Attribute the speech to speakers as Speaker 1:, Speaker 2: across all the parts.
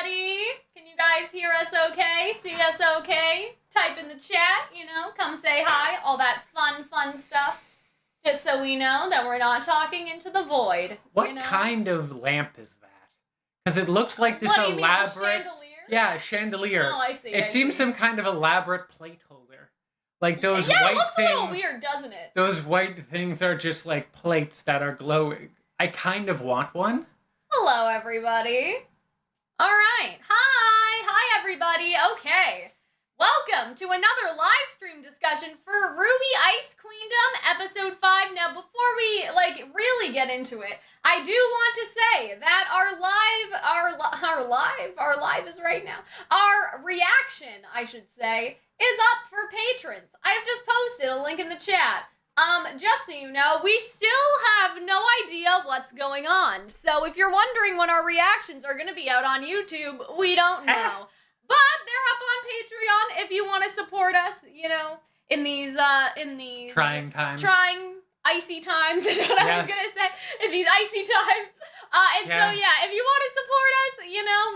Speaker 1: everybody. Can you guys hear us okay? See us okay? Type in the chat, come say hi, all that fun stuff. Just so we know that we're not talking into the void.
Speaker 2: What kind of lamp is that? Because it looks like this
Speaker 1: elaborate...
Speaker 2: chandelier? Yeah, a chandelier.
Speaker 1: Oh, I see.
Speaker 2: It seems some kind of elaborate plate holder. Like those white things.
Speaker 1: Yeah, it looks a little weird, doesn't it?
Speaker 2: Those white things are just like plates that are glowing. I kind of want one.
Speaker 1: Hello, everybody. All right. Hi, everybody. Okay. Welcome to another live stream discussion for RWBY IQ Queendom, episode 5. Now, before we, really get into it, I do want to say that our live is right now. Our reaction, I should say, is up for patrons. I've just posted a link in the chat. Just so you know, we still have no idea what's going on. So if you're wondering when our reactions are going to be out on YouTube, we don't know. But they're up on Patreon if you want to support us, in these
Speaker 2: trying times.
Speaker 1: Trying, icy times is what I was going to say. In these icy times. So if you want to support us,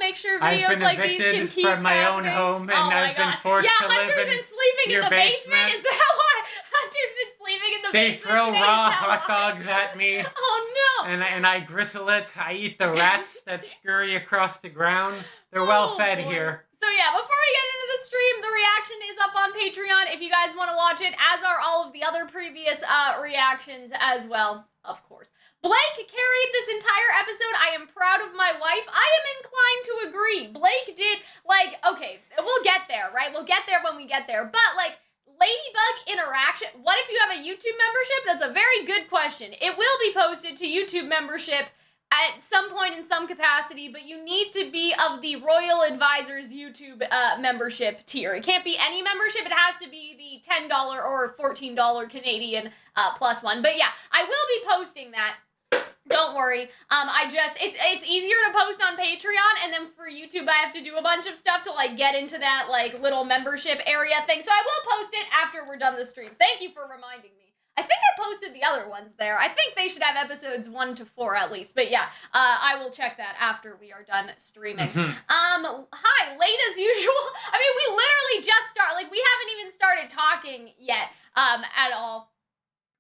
Speaker 1: make sure videos like these can keep
Speaker 2: from my
Speaker 1: happening.
Speaker 2: own home, and I've been forced to live
Speaker 1: Hunter's been sleeping in the basement. Is that why? Hunter's been sleeping in the basement.
Speaker 2: They throw raw hot dogs at me.
Speaker 1: Oh no!
Speaker 2: And I gristle it. I eat the rats that scurry across the ground. They're well fed here.
Speaker 1: So yeah, before we get into the stream, the reaction is up on Patreon if you guys want to watch it, as are all of the other previous reactions as well, of course. Blake carried this entire episode. I am proud of my wife. I am inclined to agree. Blake did, okay, we'll get there, right? We'll get there when we get there. But, Ladybug interaction, what if you have a YouTube membership? That's a very good question. It will be posted to YouTube membership at some point in some capacity, but you need to be of the Royal Advisors YouTube membership tier. It can't be any membership. It has to be the $10 or $14 Canadian plus one. But yeah, I will be posting that. Don't worry. It's easier to post on Patreon, and then for YouTube I have to do a bunch of stuff to get into that little membership area thing. So I will post it after we're done the stream. Thank you for reminding me. I think I posted the other ones there. I think they should have episodes 1 to 4 at least. But yeah, I will check that after we are done streaming. Hi, late as usual. I mean, we literally just we haven't even started talking yet at all.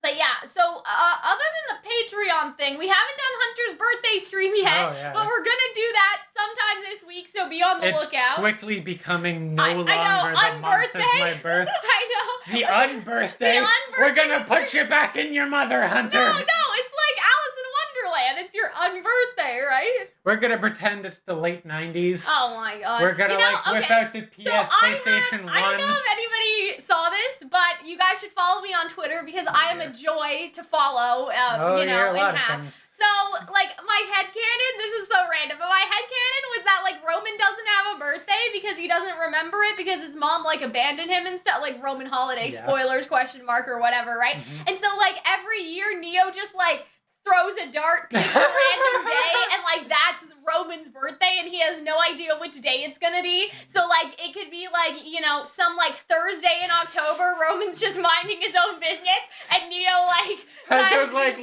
Speaker 1: But yeah, so other than the Patreon thing, we haven't done Hunter's birthday stream yet, but we're gonna do that sometime this week, so be on the lookout.
Speaker 2: It's quickly becoming no longer
Speaker 1: the month of
Speaker 2: my birth.
Speaker 1: I know.
Speaker 2: The unbirthday. We're gonna put you back in your mother, Hunter.
Speaker 1: No, it's like Alice in Wonderland. It's your unbirthday, right?
Speaker 2: We're gonna pretend it's the late 90s.
Speaker 1: Oh my god.
Speaker 2: We're gonna whip out the PlayStation 1.
Speaker 1: I don't know if anybody saw this, but you guys should follow me on Twitter because I am a joy to follow, and have. So, my headcanon, this is so random, but my headcanon was that, Roman doesn't have a birthday because he doesn't remember it because his mom, abandoned him and stuff, Roman holiday, spoilers, question mark, or whatever, right? And so, every year, Neo just, throws a dart, picks a random day, and, that's Roman's birthday, and he has no idea which day it's gonna be. So, it could be, some, Thursday in October, Roman's just minding his own business, and Neo,
Speaker 2: those big,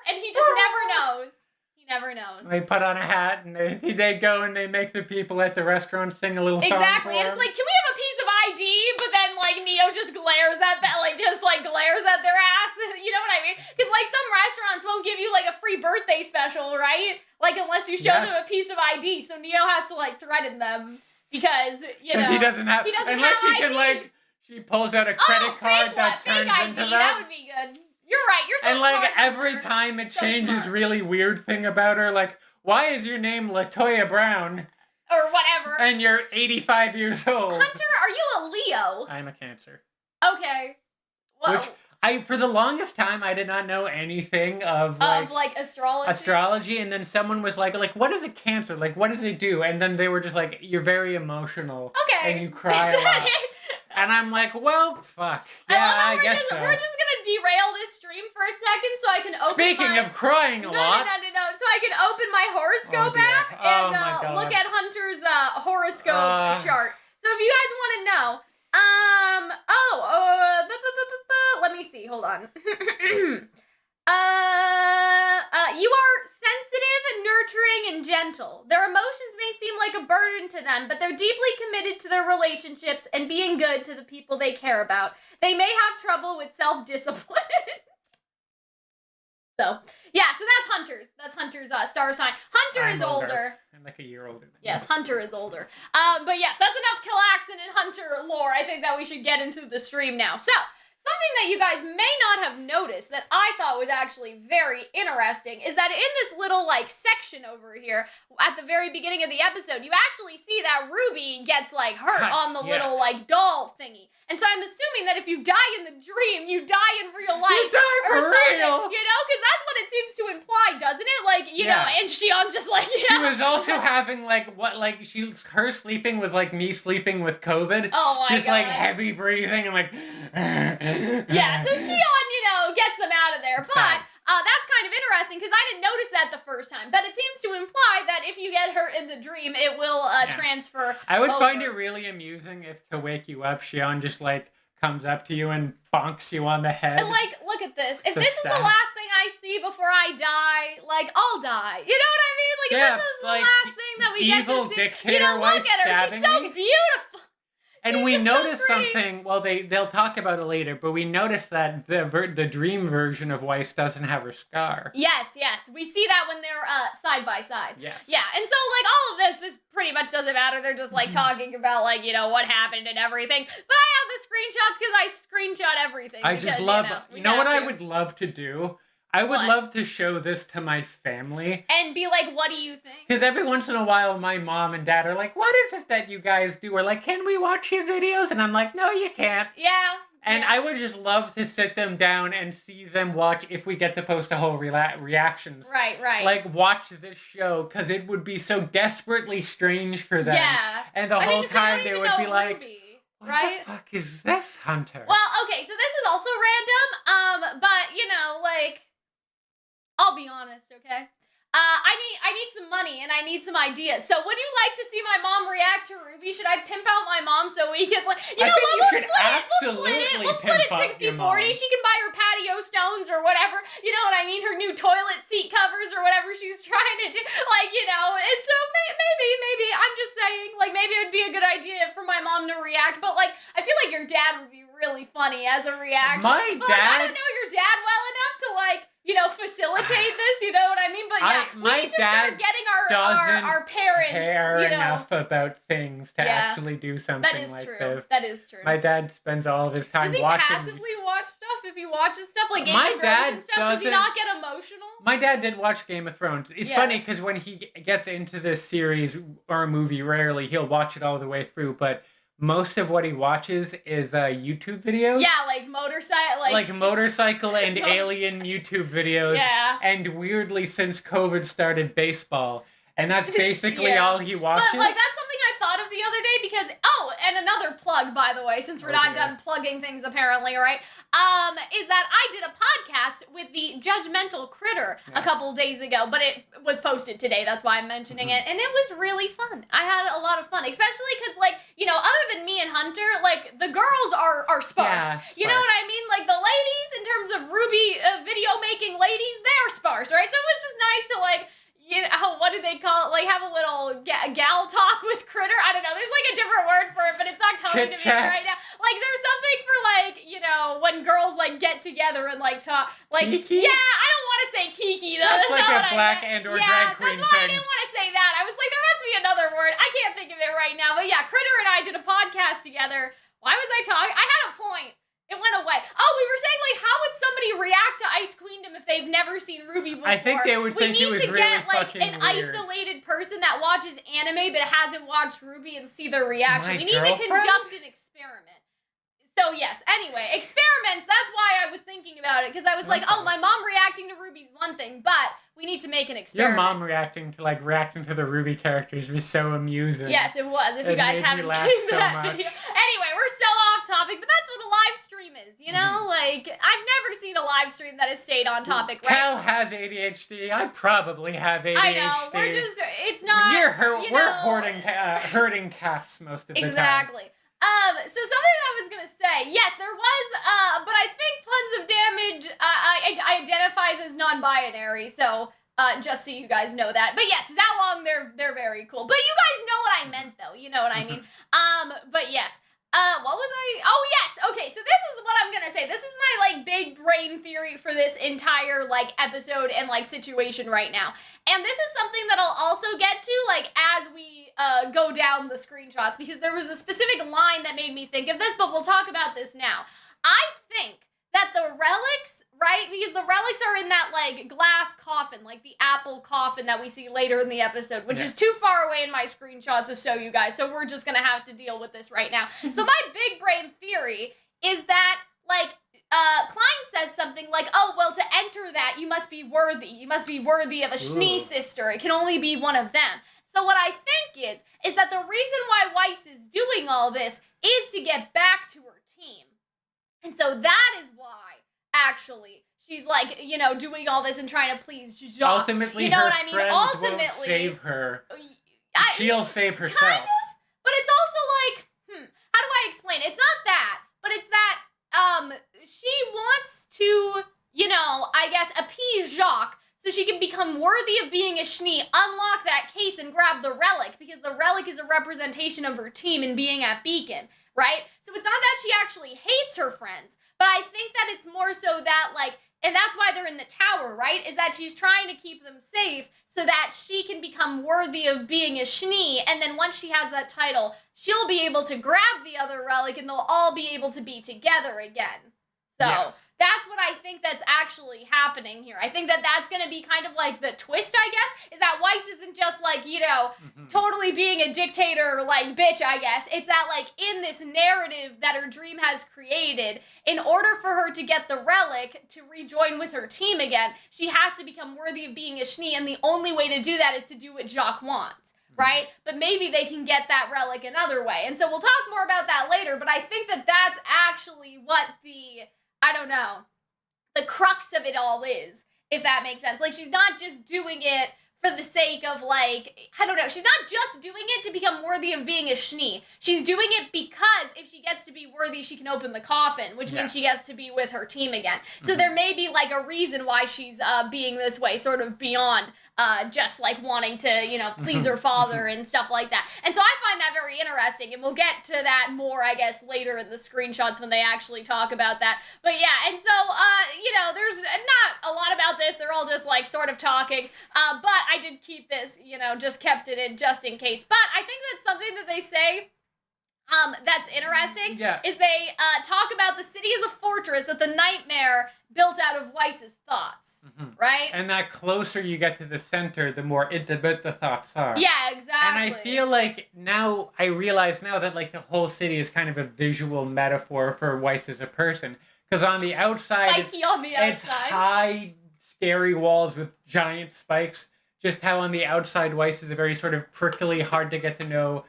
Speaker 1: and he just never knows. He never knows.
Speaker 2: They put on a hat, and they go and they make the people at the restaurant sing a little song.
Speaker 1: Exactly, and it's can we have a piece of ID? But then, Neo just glares at that, glares at their ass. You know what I mean? Because, some restaurants won't give you, a free birthday special, right? Unless you show them a piece of ID. So Neo has to, threaten them because,
Speaker 2: Because he doesn't have unless she ID. She pulls out a credit card that turns
Speaker 1: ID,
Speaker 2: into that.
Speaker 1: That would be good. You're right. You're so smart.
Speaker 2: And, every time it changes really weird thing about her, why is your name LaToya Brown?
Speaker 1: Or whatever.
Speaker 2: And you're 85 years old.
Speaker 1: Hunter, are you a Leo?
Speaker 2: I'm a Cancer.
Speaker 1: Okay. Well,
Speaker 2: which, for the longest time, I did not know anything of
Speaker 1: astrology.
Speaker 2: Astrology, and then someone was like, what is a Cancer? What does it do? And then they were just you're very emotional.
Speaker 1: Okay.
Speaker 2: And you cry a lot. And I'm well, fuck. Yeah, I guess so.
Speaker 1: We're just gonna derail this stream for a second so I can open
Speaker 2: Speaking of crying a lot.
Speaker 1: No. So I can open my horoscope app and look at Hunter's horoscope chart. So if you guys want to know, let me see. Hold on. You are sensitive and nurturing and and gentle. Their emotions may seem like a burden to them, but they're deeply committed to their relationships and being good to the people they care about. They may have trouble with self-discipline. So, yeah, so that's Hunter's. That's Hunter's star sign. Hunter is older.
Speaker 2: I'm like a year older than
Speaker 1: Yes,
Speaker 2: you.
Speaker 1: Hunter is older. But yes, that's enough Calxiyn and Hunter lore. I think that we should get into the stream now. So, something that you guys may not have noticed that I thought was actually very interesting is that in this little, like, section over here, at the very beginning of the episode, you actually see that RWBY gets, like, hurt on the little, like, doll thingy. And so I'm assuming that if you die in the dream, you die in real life.
Speaker 2: You die for real!
Speaker 1: You know, because that's what it seems to imply, doesn't it? Like, you know, and Shion's just like,
Speaker 2: She was also having, like, her sleeping was like me sleeping with COVID.
Speaker 1: Oh my
Speaker 2: Just,
Speaker 1: God.
Speaker 2: like, heavy breathing and, like...
Speaker 1: Yeah, so Shion, you know, gets them out of there. But that's kind of interesting because I didn't notice that the first time. But it seems to imply that if you get hurt in the dream, it will transfer
Speaker 2: I would
Speaker 1: over.
Speaker 2: find it really amusing if to wake you up, Shion just, like, comes up to you and bonks you on the head.
Speaker 1: And, like, look at this. If
Speaker 2: The
Speaker 1: this is the
Speaker 2: staff.
Speaker 1: last thing I see before I die, like, I'll die. You know what I mean? Like, if this is the last thing that we get
Speaker 2: evil
Speaker 1: to see.
Speaker 2: dictator
Speaker 1: You know,
Speaker 2: wife
Speaker 1: look at her. She's
Speaker 2: stabbing
Speaker 1: so
Speaker 2: me.
Speaker 1: beautiful.
Speaker 2: And
Speaker 1: She's
Speaker 2: we
Speaker 1: just so
Speaker 2: noticed
Speaker 1: pretty.
Speaker 2: something. Well, they'll talk about it later, but we noticed that the dream version of Weiss doesn't have her scar.
Speaker 1: Yes, we see that when they're side by side.
Speaker 2: Yes.
Speaker 1: Yeah, and so like all of this pretty much doesn't matter. They're just like talking about like, you know, what happened and everything. But I have the screenshots because I screenshot everything.
Speaker 2: I just love.
Speaker 1: we
Speaker 2: You know what
Speaker 1: have
Speaker 2: I
Speaker 1: to.
Speaker 2: would love to do? I would
Speaker 1: What?
Speaker 2: love to show this to my family.
Speaker 1: And be like, what do you think?
Speaker 2: Because every once in a while, my mom and dad are like, "What is it that you guys do?" Or like, "Can we watch your videos?" And I'm like, "No, you can't."
Speaker 1: Yeah.
Speaker 2: And
Speaker 1: yeah.
Speaker 2: I would just love to sit them down and see them watch, if we get to post a whole reactions.
Speaker 1: Right.
Speaker 2: Like, watch this show, because it would be so desperately strange for them.
Speaker 1: Yeah.
Speaker 2: And the whole time they would be like,
Speaker 1: RWBY,
Speaker 2: what
Speaker 1: right?
Speaker 2: the fuck is this, Hunter?
Speaker 1: Well, okay, so this is also random, but, you know, like, I'll be honest, okay? I need some money and I need some ideas. So would you like to see my mom react to RWBY? Should I pimp out my mom so we can, like, you know what, we'll split it. We'll split it 60-40. She can buy her patio stones or whatever, you know what I mean? Her new toilet seat covers or whatever she's trying to do. Like, you know, and so maybe, I'm just saying, like, maybe it would be a good idea for my mom to react. But, like, I feel like your dad would be really funny as a reaction.
Speaker 2: My
Speaker 1: but,
Speaker 2: dad...
Speaker 1: like, I don't know your dad well enough to, like, you know, facilitate this, you know what I mean? But yeah, we need to start getting our parents,
Speaker 2: care
Speaker 1: you know.
Speaker 2: enough about things to actually do something
Speaker 1: that is
Speaker 2: like
Speaker 1: true.
Speaker 2: this.
Speaker 1: That is true.
Speaker 2: My dad spends all of his time
Speaker 1: does he
Speaker 2: watching.
Speaker 1: passively watch stuff if he watches stuff like Game
Speaker 2: My
Speaker 1: of Thrones
Speaker 2: dad
Speaker 1: and stuff? Does he not get emotional?
Speaker 2: My dad did watch Game of Thrones. It's funny because when he gets into this series or a movie, rarely he'll watch it all the way through, but most of what he watches is YouTube videos.
Speaker 1: Yeah, like
Speaker 2: motorcycle and alien YouTube videos.
Speaker 1: Yeah.
Speaker 2: And weirdly, since COVID started, baseball. And that's basically all he watches.
Speaker 1: But, like, that's something I thought of the other day because, and another plug, by the way, since we're not done plugging things apparently, right? Is that I did a podcast with the Judgmental Critter a couple days ago, but it was posted today, that's why I'm mentioning it, and it was really fun. I had a lot of fun, especially because, like, you know, other than me and Hunter, like, the girls are sparse.
Speaker 2: Yeah,
Speaker 1: you know what I mean? Like, the ladies, in terms of RWBY video making ladies, they're sparse, right? So it was just nice to, like, you know, what do they call it? Like, have a little gal talk with Critter? I don't know. There's, like, a different word for it, but it's not coming to me right now. Like, there's something for, like, you know, when girls, like, get together and, like, talk. Like,
Speaker 2: Kiki?
Speaker 1: yeah, I don't want to say Kiki, though.
Speaker 2: That's like
Speaker 1: not
Speaker 2: a black and or drag queen
Speaker 1: that's why I
Speaker 2: thing.
Speaker 1: didn't want to say that. I was like, there must be another word. I can't think of it right now. But, yeah, Critter and I did a podcast together. Why was I talking? I had a point. It went away. Oh, we were saying, like, how would somebody react to Ice Queendom if they've never seen RWBY before?
Speaker 2: I think they would think it was really
Speaker 1: We need to get, like,
Speaker 2: fucking
Speaker 1: an
Speaker 2: weird.
Speaker 1: isolated person that watches anime but hasn't watched RWBY and see their reaction.
Speaker 2: My
Speaker 1: We need to
Speaker 2: girlfriend?
Speaker 1: conduct an experiment. So, yes, anyway, experiments, that's why I was thinking about it, because I was like, oh, my mom reacting to RWBY is one thing, but we need to make an experiment.
Speaker 2: Your mom reacting to the RWBY characters was so amusing.
Speaker 1: Yes, it was, if you
Speaker 2: It
Speaker 1: guys
Speaker 2: made me
Speaker 1: haven't
Speaker 2: laugh
Speaker 1: seen
Speaker 2: so
Speaker 1: that
Speaker 2: much.
Speaker 1: video. Anyway, we're so off topic, but that's what a live stream is, you know? Like, I've never seen a live stream that has stayed on topic, right?
Speaker 2: Cal has ADHD. I probably have ADHD.
Speaker 1: I know, we're just, it's not,
Speaker 2: We're herding cats most of the time.
Speaker 1: Exactly. So something I was gonna say, yes, there was, but I think Puns of Damage, identifies as non-binary, so Just so you guys know that. But yes, Zalong, they're very cool. But you guys know what I meant, though. You know what I mean. But yes. What was I? Oh, yes. Okay, so this is what I'm gonna say. This is my, like, big brain theory for this entire, like, episode and, like, situation right now. And this is something that I'll also get to, like, as we, go down the screenshots, because there was a specific line that made me think of this, but we'll talk about this now. I think that the relics, right, because the relics are in that, like, glass coffin, like the apple coffin that we see later in the episode, which is too far away in my screenshots to show you guys, so we're just gonna have to deal with this right now. So my big brain theory is that, like, Klein says something like, oh, well, to enter that, you must be worthy. You must be worthy of a Schnee sister. It can only be one of them. So what I think is that the reason why Weiss is doing all this is to get back to her team. And so that is why, actually, she's, like, you know, doing all this and trying to please Jacques.
Speaker 2: Ultimately,
Speaker 1: you know
Speaker 2: her
Speaker 1: what I mean?
Speaker 2: friends
Speaker 1: Ultimately,
Speaker 2: won't save her. She'll save herself.
Speaker 1: Kind of, but it's also like, how do I explain it? It's not that, but it's that, she wants to, you know, I guess, appease Jacques so she can become worthy of being a Schnee, unlock that case, and grab the relic, because the relic is a representation of her team and being at Beacon, right? So it's not that she actually hates her friends, but I think that it's more so that, like, and that's why they're in the tower, right? Is that she's trying to keep them safe so that she can become worthy of being a Schnee, and then once she has that title, she'll be able to grab the other relic, and they'll all be able to be together again. So that's what I think that's actually happening here. I think that that's going to be kind of like the twist, I guess, is that Weiss isn't just, like, you know, totally being a dictator, like, bitch, I guess. It's that, like, in this narrative that her dream has created, in order for her to get the relic to rejoin with her team again, she has to become worthy of being a Schnee, and the only way to do that is to do what Jacques wants. Right? But maybe they can get that relic another way. And so we'll talk more about that later, but I think that that's actually what the, I don't know, the crux of it all is, if that makes sense. Like, she's not just doing it for the sake of, like, I don't know, she's not just doing it to become worthy of being a Schnee. She's doing it because if she gets to be worthy, she can open the coffin, which means she gets to be with her team again. So there may be, like, a reason why she's being this way, sort of beyond just, like, wanting to, you know, please her father and stuff like that. And so I find that very interesting, and we'll get to that more, I guess, later in the screenshots when they actually talk about that. But yeah, and so, you know, there's not a lot about this. They're all just, like, sort of talking, but I did keep this, you know, just kept it in just in case. But I think that's something that they say that's interesting, is they talk about the city as a fortress that the nightmare built out of Weiss's thoughts, right?
Speaker 2: And that closer you get to the center, the more intimate the thoughts are.
Speaker 1: Yeah, exactly.
Speaker 2: And I feel like now, I realize now that, like, the whole city is kind of a visual metaphor for Weiss as a person. Because on the outside, it's high, scary walls with giant spikes. Just how on the outside, Weiss is a very sort of prickly, hard to get to know,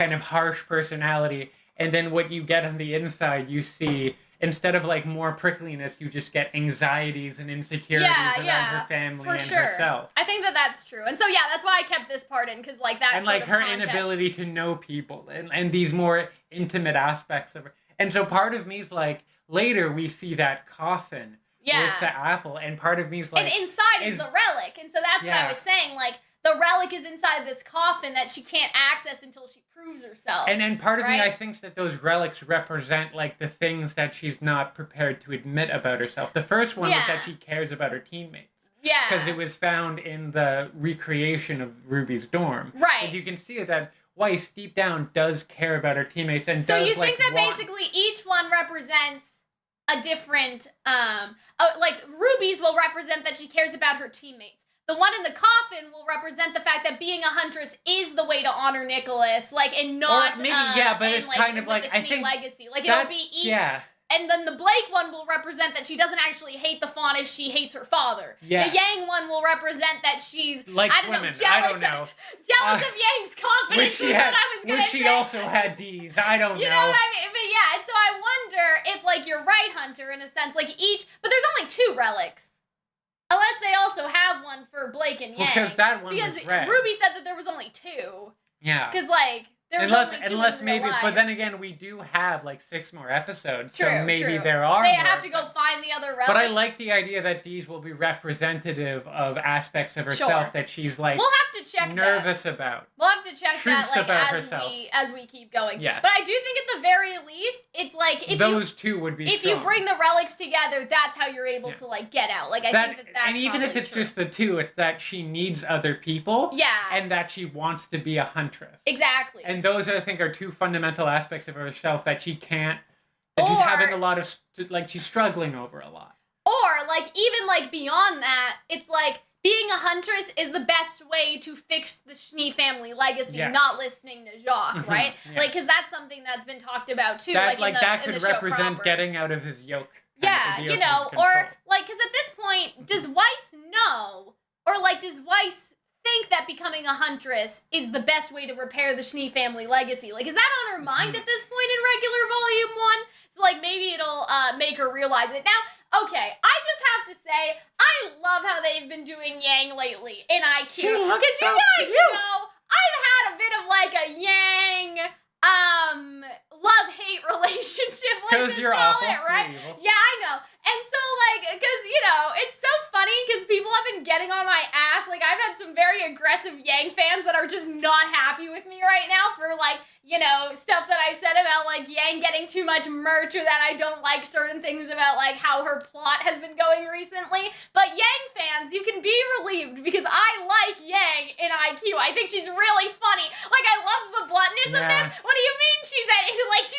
Speaker 2: kind of harsh personality. And then what you get on the inside, you see, instead of, like, more prickliness, you just get anxieties and insecurities around her family and herself.
Speaker 1: I think that that's true. And so, yeah, that's why I kept this part in, because, like, that
Speaker 2: and, like, her inability to know people and these more intimate aspects of her. And so part of me is like, later we see that coffin with the apple, and part of me is like...
Speaker 1: And inside is the relic, and so that's what I was saying, like, the relic is inside this coffin that she can't access until she proves herself.
Speaker 2: And part of me, I think that those relics represent, like, the things that she's not prepared to admit about herself. The first one was that she cares about her teammates. Yeah. Because it was found in the recreation of Ruby's dorm.
Speaker 1: Right.
Speaker 2: And you can see that Weiss, deep down, does care about her teammates and
Speaker 1: so you think that basically each one represents a different, like, Ruby's will represent that she cares about her teammates. The one in the coffin will represent the fact that being a huntress is the way to honor Nicholas, like, and not,
Speaker 2: or maybe, but it's, like, kind of like,
Speaker 1: I think legacy. Like, it'll be each, and then the Blake one will represent that she doesn't actually hate the Fawn if she hates her father. Yeah. The Yang one will represent that she's,
Speaker 2: like, jealous of
Speaker 1: Yang's confidence, is what I was going to say.
Speaker 2: She also had D's, I don't know.
Speaker 1: You know what I mean? But yeah, and so I wonder if, like, you're right, Hunter, in a sense, like, each, but there's only 2 relics. Unless they also have one for Blake and Yang.
Speaker 2: Because that one was red.
Speaker 1: Ruby said that there was only 2.
Speaker 2: Yeah.
Speaker 1: Because, like, There's only two
Speaker 2: unless
Speaker 1: in
Speaker 2: maybe,
Speaker 1: real life.
Speaker 2: but then again, we do have like 6 more episodes,
Speaker 1: True,
Speaker 2: so maybe
Speaker 1: true.
Speaker 2: there are.
Speaker 1: They
Speaker 2: more
Speaker 1: have to go find the other relics.
Speaker 2: But I like the idea that these will be representative of aspects of herself that she's like.
Speaker 1: We'll have to check
Speaker 2: nervous about.
Speaker 1: We'll have to check
Speaker 2: Truths
Speaker 1: that
Speaker 2: about
Speaker 1: like
Speaker 2: herself.
Speaker 1: as we keep going.
Speaker 2: Yes.
Speaker 1: But I do think at the very least, it's like if
Speaker 2: those two would be.
Speaker 1: If
Speaker 2: strong.
Speaker 1: you bring the relics together, that's how you're able to like get out. Like I think that's
Speaker 2: and even if it's just the two, it's that she needs other people.
Speaker 1: Yeah.
Speaker 2: And that she wants to be a huntress.
Speaker 1: Exactly.
Speaker 2: And those I think are two fundamental aspects of herself that she can't. That she's having a lot of like she's struggling over a lot.
Speaker 1: Or like even like beyond that, it's like being a huntress is the best way to fix the Schnee family legacy, not listening to Jacques, right? Like, because that's something that's been talked about too.
Speaker 2: That,
Speaker 1: like
Speaker 2: that could represent getting out of his yoke.
Speaker 1: Yeah, you know, or like, because at this point, does Weiss know, or like, does Weiss think that becoming a huntress is the best way to repair the Schnee family legacy? Like, is that on her mind at this point in regular volume 1? So like, maybe it'll make her realize it. Now, okay, I just have to say, I love how they've been doing Yang lately in IQ.
Speaker 2: She looks so
Speaker 1: you guys
Speaker 2: cute.
Speaker 1: know, I've had a bit of like a Yang, love-hate relationship, let's just
Speaker 2: you're
Speaker 1: call
Speaker 2: awful.
Speaker 1: it, right?
Speaker 2: You're evil.
Speaker 1: Yeah, I know. And so, like, because, you know, it's so funny because people have been getting on my ass. Like, I've had some very aggressive Yang fans that are just not happy with me right now for, like, you know, stuff that I've said about, like, Yang getting too much merch or that I don't like certain things about, like, how her plot has been going recently. But Yang fans, you can be relieved because I like Yang in IQ. I think she's really funny. Like, I love the bluntness of this. What do you mean she's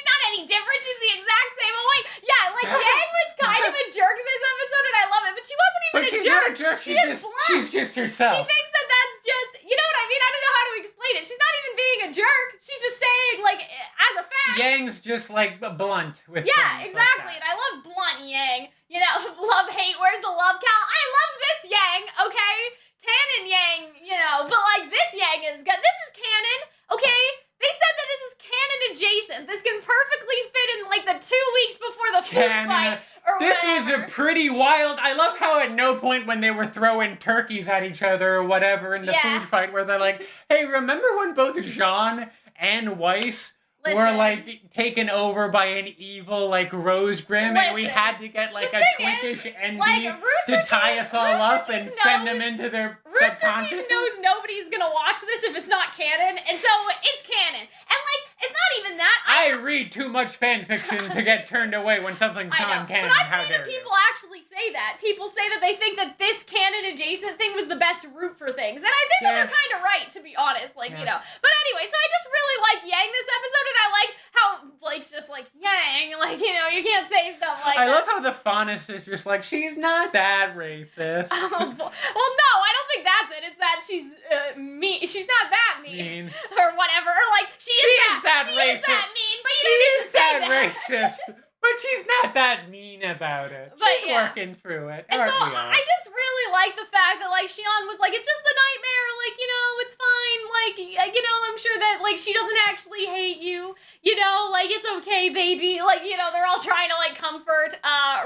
Speaker 1: not any different? She's the exact same. I'm like, yeah, like, Yang was kind of a jerk this episode, and I love it. But she wasn't even
Speaker 2: but
Speaker 1: a
Speaker 2: she's
Speaker 1: jerk.
Speaker 2: not a jerk. She's just herself.
Speaker 1: She thinks that that's just, you know what I mean? I don't know how to explain it. She's not even being a jerk. She's just saying, like, as a fact.
Speaker 2: Yang's just, like, blunt with
Speaker 1: exactly.
Speaker 2: Like
Speaker 1: and I love blunt Yang. You know, love, hate, where's the love, Cal? I love this Yang, okay? Canon Yang, you know, but, like, this Yang is good. This is canon, okay? They said that this is canon adjacent. This can perfectly fit in, like, the 2 weeks before the food fight.
Speaker 2: This was a pretty wild. I love how at no point when they were throwing turkeys at each other or whatever in the food fight where they're like, hey, remember when both Jean and Weiss were like taken over by an evil like Rose Grim and we had to get like a twinkish ending to tie us all up and send them into their subconscious?
Speaker 1: Rooster Teeth knows nobody's gonna watch this if it's not canon, and so it's canon. And like, it's not even that.
Speaker 2: I read too much fan fiction to get turned away when something's non-canon.
Speaker 1: But I've seen people actually say that. People say that they think that this canon adjacent thing was the best route for things. And I think that they're kind of right, to be honest. Like, you know. But anyway, so I just really like Yang this episode, and I like how Blake's just like, Yang, like, you know, you can't say stuff like that.
Speaker 2: I love how the faunus is just like, she's not that racist.
Speaker 1: Well, no, I don't think that's it. It's that she's mean. She's not that mean. Or whatever. Or like, she is that racist. She is that mean, but you don't need to say that.
Speaker 2: Racist. But she's not that mean about it. She's working through it.
Speaker 1: And so I just really like the fact that, like, Xion was like, it's just the nightmare. Like, you know, it's fine. Like, you know, I'm sure that, like, she doesn't actually hate you. You know, like, it's okay, baby. Like, you know, they're all trying to, like, comfort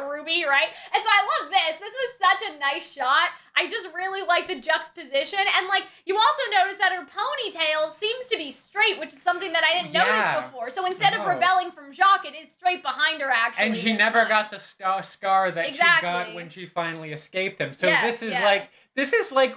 Speaker 1: Ruby, right? And so I love this. This was such a nice shot. I just really like the juxtaposition. And, like, you also notice that her ponytail seems to be straight, which is something that I didn't notice before. So instead of rebelling from Jacques, it is straight behind her, actually.
Speaker 2: And she never got the scar that she got when she finally escaped him. So this is like,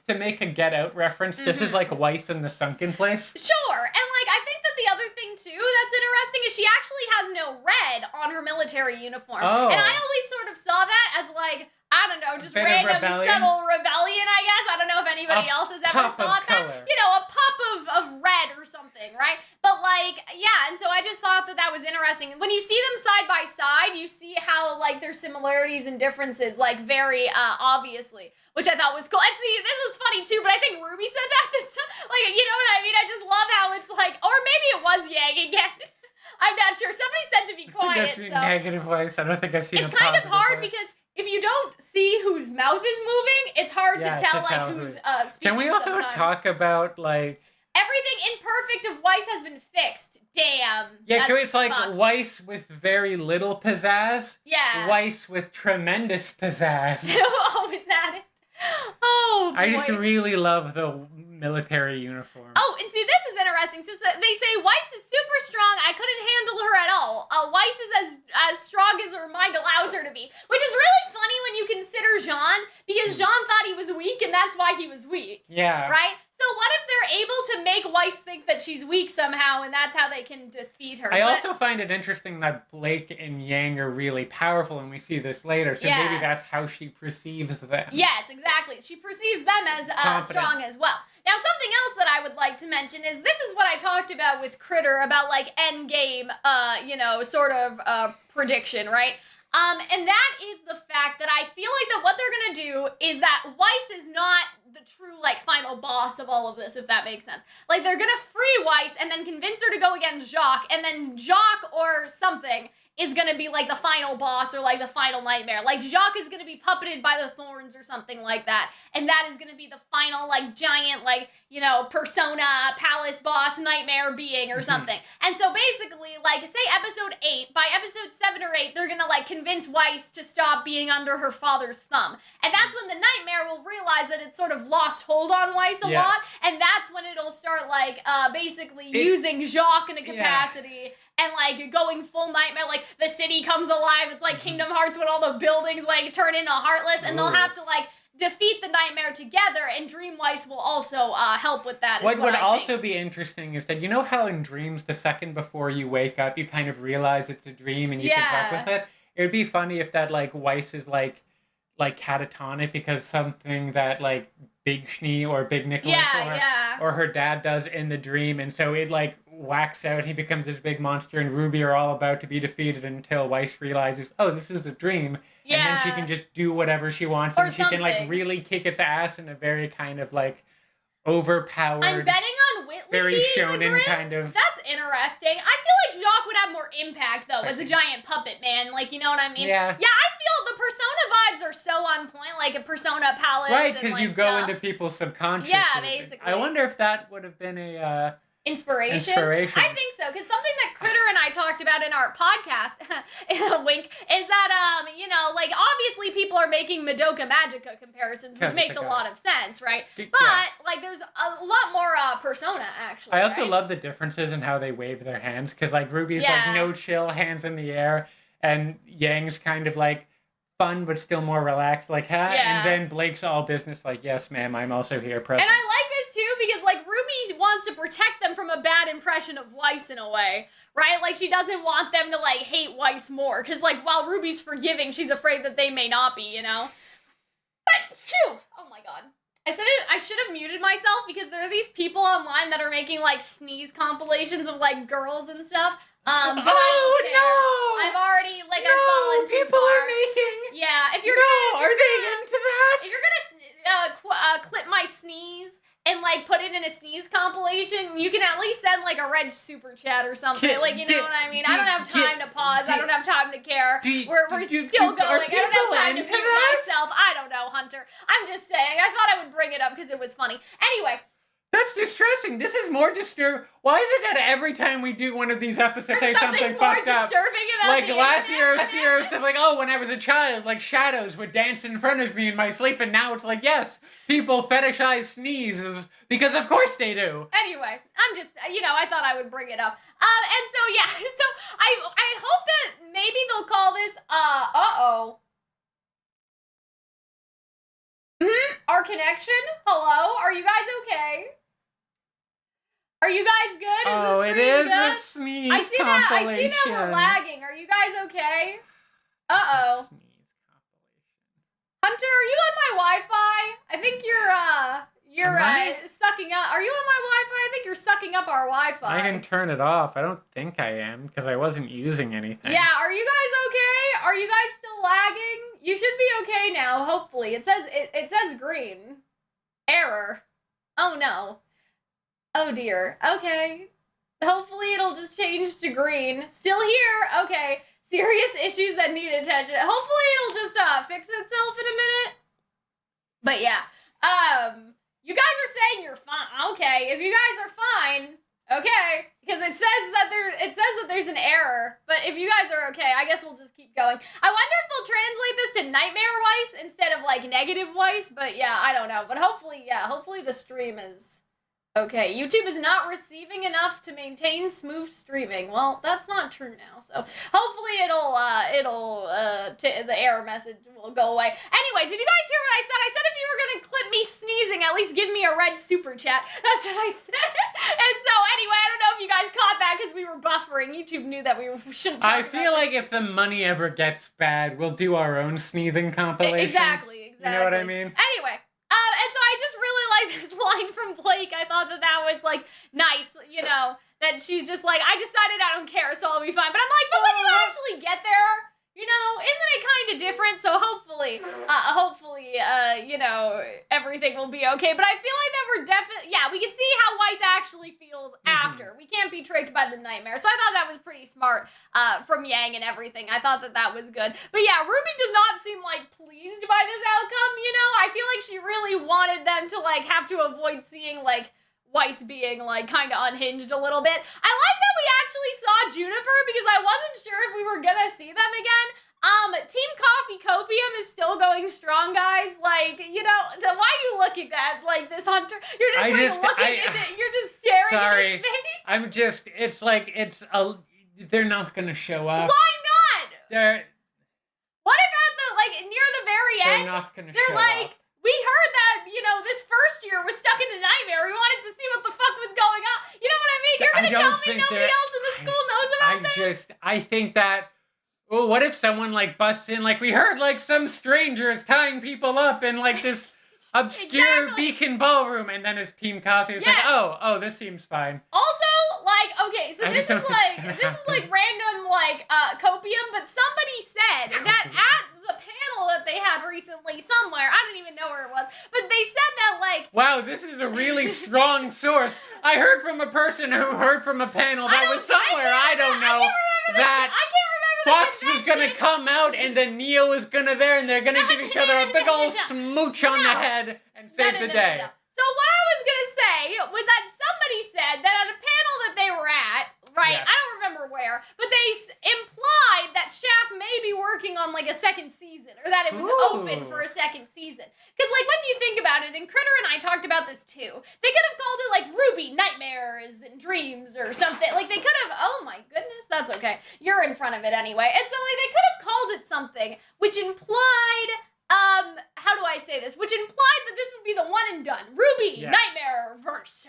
Speaker 2: to make a Get Out reference, this is like Weiss in the sunken place.
Speaker 1: Sure. And, like, I think that the other thing, too, that's interesting is she actually has no red on her military uniform.
Speaker 2: Oh.
Speaker 1: And I always sort of saw that as, like, I don't know, just random subtle rebellion, I guess. I don't know if anybody else has ever thought that. You know, a pop of red or something, right? But, like, yeah, and so I just thought that that was interesting. When you see them side by side, you see how, like, there's similarities and differences, like, very obviously, which I thought was cool. And see, this was funny, too, but I think Ruby said that this time. Like, you know what I mean? I just love how it's like, or maybe it was Yang again. I'm not sure. Somebody said to be quiet.
Speaker 2: I think I've seen negative voice. I don't think I've seen a positive
Speaker 1: It's kind of hard
Speaker 2: voice.
Speaker 1: because if you don't see whose mouth is moving, it's hard to tell like who's speaking.
Speaker 2: Can we also talk about like
Speaker 1: everything imperfect of Weiss has been fixed? Damn.
Speaker 2: Yeah, it's like Weiss with very little pizzazz.
Speaker 1: Yeah.
Speaker 2: Weiss with tremendous pizzazz.
Speaker 1: Oh, is that it? Oh, boy.
Speaker 2: I just really love the military uniform.
Speaker 1: Oh, and see, this is interesting. So they say Weiss is super strong. I couldn't handle her at all. Weiss is as strong as her mind allows her to be, which is really funny when you consider Jean, because Jean thought he was weak, and that's why he was weak.
Speaker 2: Yeah.
Speaker 1: Right? So what if they're able to make Weiss think that she's weak somehow, and that's how they can defeat her?
Speaker 2: I also find it interesting that Blake and Yang are really powerful, and we see this later, so maybe that's how she perceives them.
Speaker 1: Yes, exactly. She perceives them as strong as well. Now, something else that I would like to mention is this is what I talked about with Critter, about, like, endgame, sort of prediction, right? And that is the fact that I feel like that what they're gonna do is that Weiss is not the true, like, final boss of all of this, if that makes sense. Like, they're gonna free Weiss and then convince her to go against Jacques, and then Jacques or something is gonna be, like, the final boss or, like, the final nightmare. Like, Jacques is gonna be puppeted by the thorns or something like that, and that is gonna be the final, like, giant, like, persona, palace boss, nightmare being or something. And so basically, like, say episode 8, by episode 7 or 8, they're gonna, like, convince Weiss to stop being under her father's thumb. And that's when the nightmare will realize that it's sort of lost hold on Weiss a lot, and that's when it'll start, like, basically using Jacques in a capacity, and, like, going full nightmare, like, the city comes alive, it's like Kingdom Hearts when all the buildings, like, turn into Heartless, and they'll have to, like, defeat the nightmare together, and Dream Weiss will also help with that.
Speaker 2: What would also be interesting is that, you know how in dreams, the second before you wake up, you kind of realize it's a dream and you can fuck with it? It would be funny if that, like, Weiss is, like catatonic because something that, like, Big Schnee or Big Nicholas or her dad does in the dream, and so it, like, whacks out, he becomes this big monster, and RWBY are all about to be defeated until Weiss realizes, oh, this is a dream, and then she can just do whatever she wants, and she can, like, really kick its ass in a very kind of, like, overpowered... I'm
Speaker 1: betting on Whitley
Speaker 2: very
Speaker 1: being
Speaker 2: shonen
Speaker 1: the Grim.
Speaker 2: kind of...
Speaker 1: That's interesting. I feel like Jacques would have more impact, though, as a giant puppet man. Like, you know what I mean? Yeah. Yeah, I feel the Persona vibes are so on point, like a Persona Palace.
Speaker 2: Right, because you go into people's subconscious.
Speaker 1: Yeah, basically.
Speaker 2: I wonder if that would have been a...
Speaker 1: Inspiration? I think so, because something that Critter and I talked about in our podcast, wink, is that, like, obviously people are making Madoka Magica comparisons, which makes a lot of sense, right? But, like, there's a lot more Persona, actually.
Speaker 2: I also love the differences in how they wave their hands, because, like, Ruby's, like, no chill, hands in the air, and Yang's kind of, like, fun, but still more relaxed, like, and then Blake's all business, like, yes, ma'am, I'm also here, present.
Speaker 1: And I like this, too, because, like, RWBY wants to protect them from a bad impression of Weiss in a way, right? Like, she doesn't want them to, like, hate Weiss more, because, like, while RWBY's forgiving, she's afraid that they may not be, you know? But, phew! Oh my god. I should have muted myself, because there are these people online that are making, like, sneeze compilations of, like, girls and stuff. But
Speaker 2: oh no!
Speaker 1: I've already, like, I've fallen too
Speaker 2: people
Speaker 1: far.
Speaker 2: Are making...
Speaker 1: Yeah, if you're
Speaker 2: are they into that?
Speaker 1: If you're gonna clip my sneeze and, like, put it in a sneeze compilation, you can at least send, like, a red super chat or something. Like, you know what I mean? I don't have time to pause. I don't have time to care. We're still going. I don't have time to mute myself. I don't know, Hunter. I'm just saying. I thought I would bring it up because it was funny. Anyway.
Speaker 2: That's distressing. This is more disturbing. Why is it that every time we do one of these episodes, say something fucked up? Like last year, stuff like, oh, when I was a child, like shadows would dance in front of me in my sleep, and now it's like, yes, people fetishize sneezes because of course they do.
Speaker 1: Anyway, I'm just, I thought I would bring it up. And so yeah, so I hope that maybe they'll call this our connection. Hello, are you guys okay? Are you guys good?
Speaker 2: Oh, it is a sneeze compilation.
Speaker 1: I see that we're lagging. Are you guys okay? Uh-oh. Hunter, are you on my Wi-Fi? I think you're sucking up. Are you on my Wi-Fi? I think you're sucking up our Wi-Fi.
Speaker 2: I can turn it off. I don't think I am, because I wasn't using anything.
Speaker 1: Yeah, are you guys okay? Are you guys still lagging? You should be okay now, hopefully. It says green. Error. Oh no. Oh dear. Okay. Hopefully it'll just change to green. Still here. Okay. Serious issues that need attention. Hopefully it'll just fix itself in a minute. But yeah. You guys are saying you're fine. Okay. If you guys are fine, okay. Because it says that there's an error. But if you guys are okay, I guess we'll just keep going. I wonder if they'll translate this to Nightmare Weiss instead of, like, Negative Weiss. But yeah, I don't know. But hopefully the stream is Okay, YouTube is not receiving enough to maintain smooth streaming. Well, that's not true now, so hopefully the error message will go away. Anyway, did you guys hear what I said? I said if you were gonna clip me sneezing, at least give me a red super chat. That's what I said. And so, anyway, I don't know if you guys caught that because we were buffering. YouTube knew that we shouldn't talk
Speaker 2: I feel like if the money ever gets bad, we'll do our own sneezing compilation.
Speaker 1: Exactly.
Speaker 2: You know what I mean?
Speaker 1: Anyway. And so I just really like this line from Blake. I thought that was, like, nice, you know, that she's just like, I decided I don't care, so I'll be fine. But I'm like, but when you actually get there, you know, isn't it kind of different? So hopefully, you know, everything will be okay. But I feel like that we're definitely, yeah, we can see how Weiss actually feels after. We can't be tricked by the nightmare. So I thought that was pretty smart from Yang and everything. I thought that was good. But yeah, RWBY does not seem, like, pleased by this outcome, you know? I feel like she really wanted them to, like, have to avoid seeing, like, Weiss being, like, kind of unhinged a little bit. I like that we actually saw Juniper because I wasn't sure if we were gonna see them again. Team Coffee Copium is still going strong, guys. Like, you know, why are you looking at, like, this Hunter? You're just, you're just staring
Speaker 2: sorry.
Speaker 1: at his face.
Speaker 2: I'm just, it's like, they're not gonna show up.
Speaker 1: Why not? What if at the, like, near the very end,
Speaker 2: they're not gonna
Speaker 1: they're
Speaker 2: show
Speaker 1: like,
Speaker 2: up.
Speaker 1: we heard that, you know, this first year was stuck in a nightmare. We wanted to see what the fuck was going on. You know what I mean? You're gonna tell me nobody else in the school knows about this?
Speaker 2: I think that, well, what if someone, like, busts in, like, we heard, like, some stranger is tying people up in, like, this obscure Beacon ballroom, and then his Team Coffee is like, oh, this seems fine.
Speaker 1: Also, like, okay, so this is like random, like, copium, but somebody said that at the panel that they had recently somewhere, I don't even know where it was, but they said that, like,
Speaker 2: wow, this is a really strong source. I heard from a person who heard from a panel that was somewhere, I don't know, that Fox was gonna come out and then Neo was gonna there and they're gonna give each other a big old smooch on the head and save the day.
Speaker 1: So what I was gonna say was that somebody said that at a panel that they were at, right?
Speaker 2: Yes.
Speaker 1: I don't remember where, but they implied that Shaft may be working on, like, a second season, or that it was open for a second season. Because, like, when you think about it, and Critter and I talked about this too, they could have called it, like, RWBY Nightmares and Dreams or something. Like, they could have, oh my goodness, that's okay. You're in front of it anyway. And so, like, they could have called it something which implied, how do I say this? Which implied that this would be the one and done. RWBY Nightmare Verse,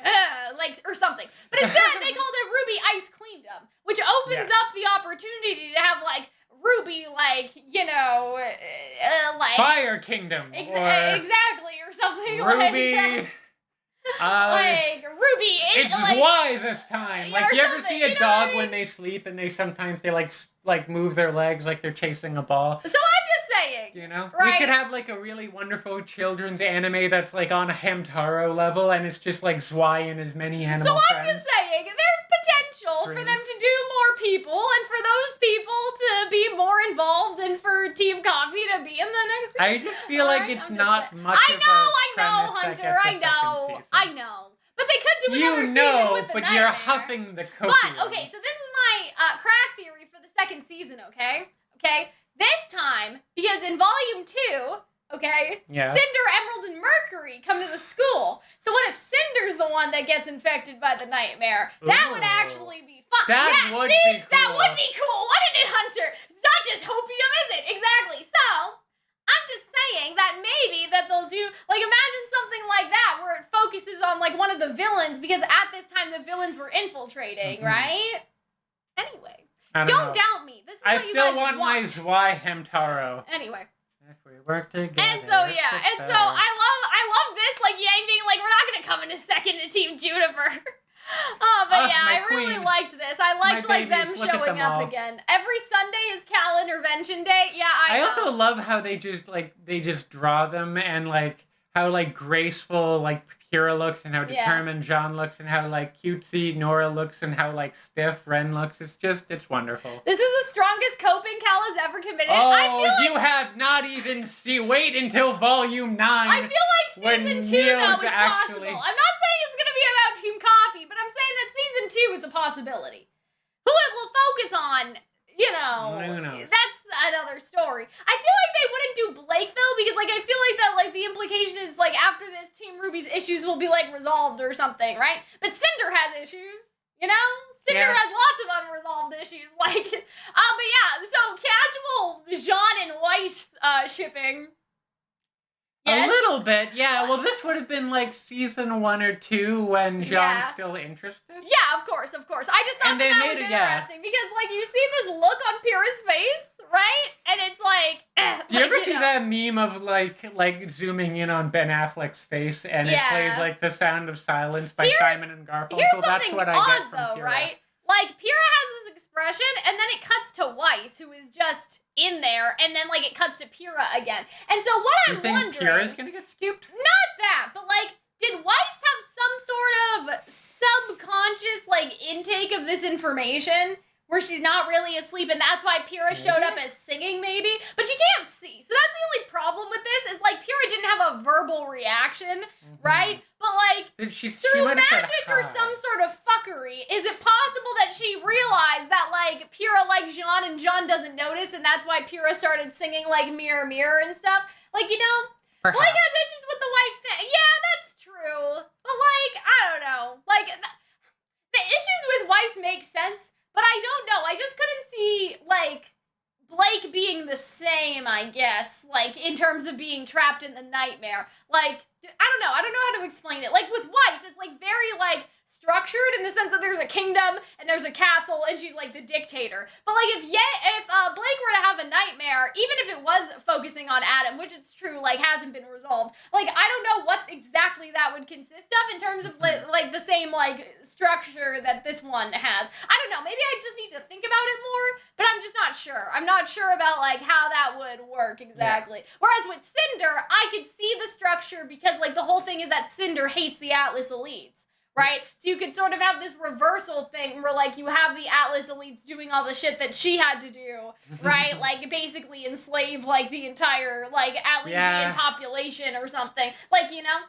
Speaker 1: like, or something. But instead, they called it RWBY Ice Queendom, which opens up the opportunity to have, like, RWBY, like, you know, like
Speaker 2: Fire Kingdom,
Speaker 1: exactly, or something
Speaker 2: RWBY.
Speaker 1: Like RWBY.
Speaker 2: It's
Speaker 1: like,
Speaker 2: why this time. Like, you ever see a dog when they sleep and they sometimes like move their legs like they're chasing a ball?
Speaker 1: So I'm just saying.
Speaker 2: You know,
Speaker 1: right?
Speaker 2: We could have like a really wonderful children's anime that's like on a Hamtaro level, and it's just like Zwei and his many animal friends.
Speaker 1: So I'm just saying, there's potential for them to do more people, and for those people to be more involved, and for Team Coffee to be in the next season.
Speaker 2: I just feel like it's not much of a premise
Speaker 1: Hunter,
Speaker 2: that gets a
Speaker 1: I know. But they could do another season with the
Speaker 2: but
Speaker 1: nightmare.
Speaker 2: you're huffing the copium.
Speaker 1: But, okay, so this is my crack theory for the second season, okay? Okay? This time, because in Volume 2, okay,
Speaker 2: yes.
Speaker 1: Cinder, Emerald, and Mercury come to the school. So what if Cinder's the one that gets infected by the nightmare? That would actually be fun.
Speaker 2: That would be cool.
Speaker 1: That would be cool, wouldn't it, Hunter? It's not just hopium, is it? Exactly. So, I'm just saying that maybe that they'll do, like, imagine something like that where it focuses on, like, one of the villains, because at this time the villains were infiltrating, right? Anyway, don't doubt me. This is what you guys want.
Speaker 2: I still want my Zwei Hamtaro.
Speaker 1: Anyway.
Speaker 2: If we work together.
Speaker 1: And so, yeah, and so I love this, like, Yang being like, we're not gonna come in a second to Team Juniper. But yeah, I really liked this. I liked, like, them showing up again. Every Sunday is Cal Intervention Day. Yeah, I know.
Speaker 2: Also love how they just draw them, and, like, how, like, graceful, like, Kira looks, and how determined John looks, and how, like, cutesy Nora looks, and how, like, stiff Ren looks. It's wonderful.
Speaker 1: This is the strongest coping Cal has ever committed.
Speaker 2: Oh,
Speaker 1: I feel like
Speaker 2: you have not even wait until Volume 9.
Speaker 1: I feel like Season 2, that was possible. I'm not saying it's going to be about Team Coffee, but I'm saying that Season 2 is a possibility. Who it will focus on, you know,
Speaker 2: who knows?
Speaker 1: That's another story. I feel like they wouldn't do Blake though, because like I feel like that like the implication is like after this, Team RWBY's issues will be like resolved or something, right? But Cinder has issues, you know? Cinder has lots of unresolved issues, like, but yeah, so casual Jean and Weiss shipping. Yes?
Speaker 2: A little bit, yeah. Well, this would have been like season 1 or 2 when Jean's still interested.
Speaker 1: Yeah, of course. I just thought that was interesting because, like, you see this look on Pyrrha's face, right? And it's like,
Speaker 2: do you ever see that meme of like zooming in on Ben Affleck's face and it plays like The Sound of Silence by Simon and Garfunkel?
Speaker 1: That's what I get from Pyrrha. Right? Like, Pyrrha has this expression, and then it cuts to Weiss, who is just in there, and then, like, it cuts to Pyrrha again. And so what I'm wondering... You think
Speaker 2: Pyrrha's gonna get scooped?
Speaker 1: Not that, but, like, did Weiss have some sort of subconscious, like, intake of this information where she's not really asleep, and that's why Pyrrha showed up as singing, maybe? But she can't see. So that's the only problem with this, is, like, Pyrrha didn't have a verbal reaction, right? But, like, through magic or some sort of fuckery, is it possible that she realized that, like, Pyrrha likes Jean and Jean doesn't notice, and that's why Pyrrha started singing, like, Mirror, Mirror and stuff? Like, you know, Blake has issues with the white face. Yeah, that's true. But, like, I don't know. Like, the issues with Weiss make sense, but I don't know. I just couldn't see, like, Blake being the same, I guess, like, in terms of being trapped in the nightmare. Like, I don't know how to explain it. Like, with Weiss, it's, like, very, like, structured in the sense that there's a kingdom and there's a castle and she's, like, the dictator. But, like, if Blake were to have a nightmare, even if it was focusing on Adam, which it's true, like, hasn't been resolved, like, I don't know what exactly that would consist of in terms of, like, the same, like, structure that this one has. I don't know, maybe I just need to think about it more, but I'm just not sure. I'm not sure about, like, how that would work exactly. Yeah. Whereas with Cinder, I could see the structure because, like, the whole thing is that Cinder hates the Atlas elites. Right? Yes. So you could sort of have this reversal thing where, like, you have the Atlas elites doing all the shit that she had to do, right? Like, basically enslave, like, the entire, like, Atlassian population or something. Like, you know?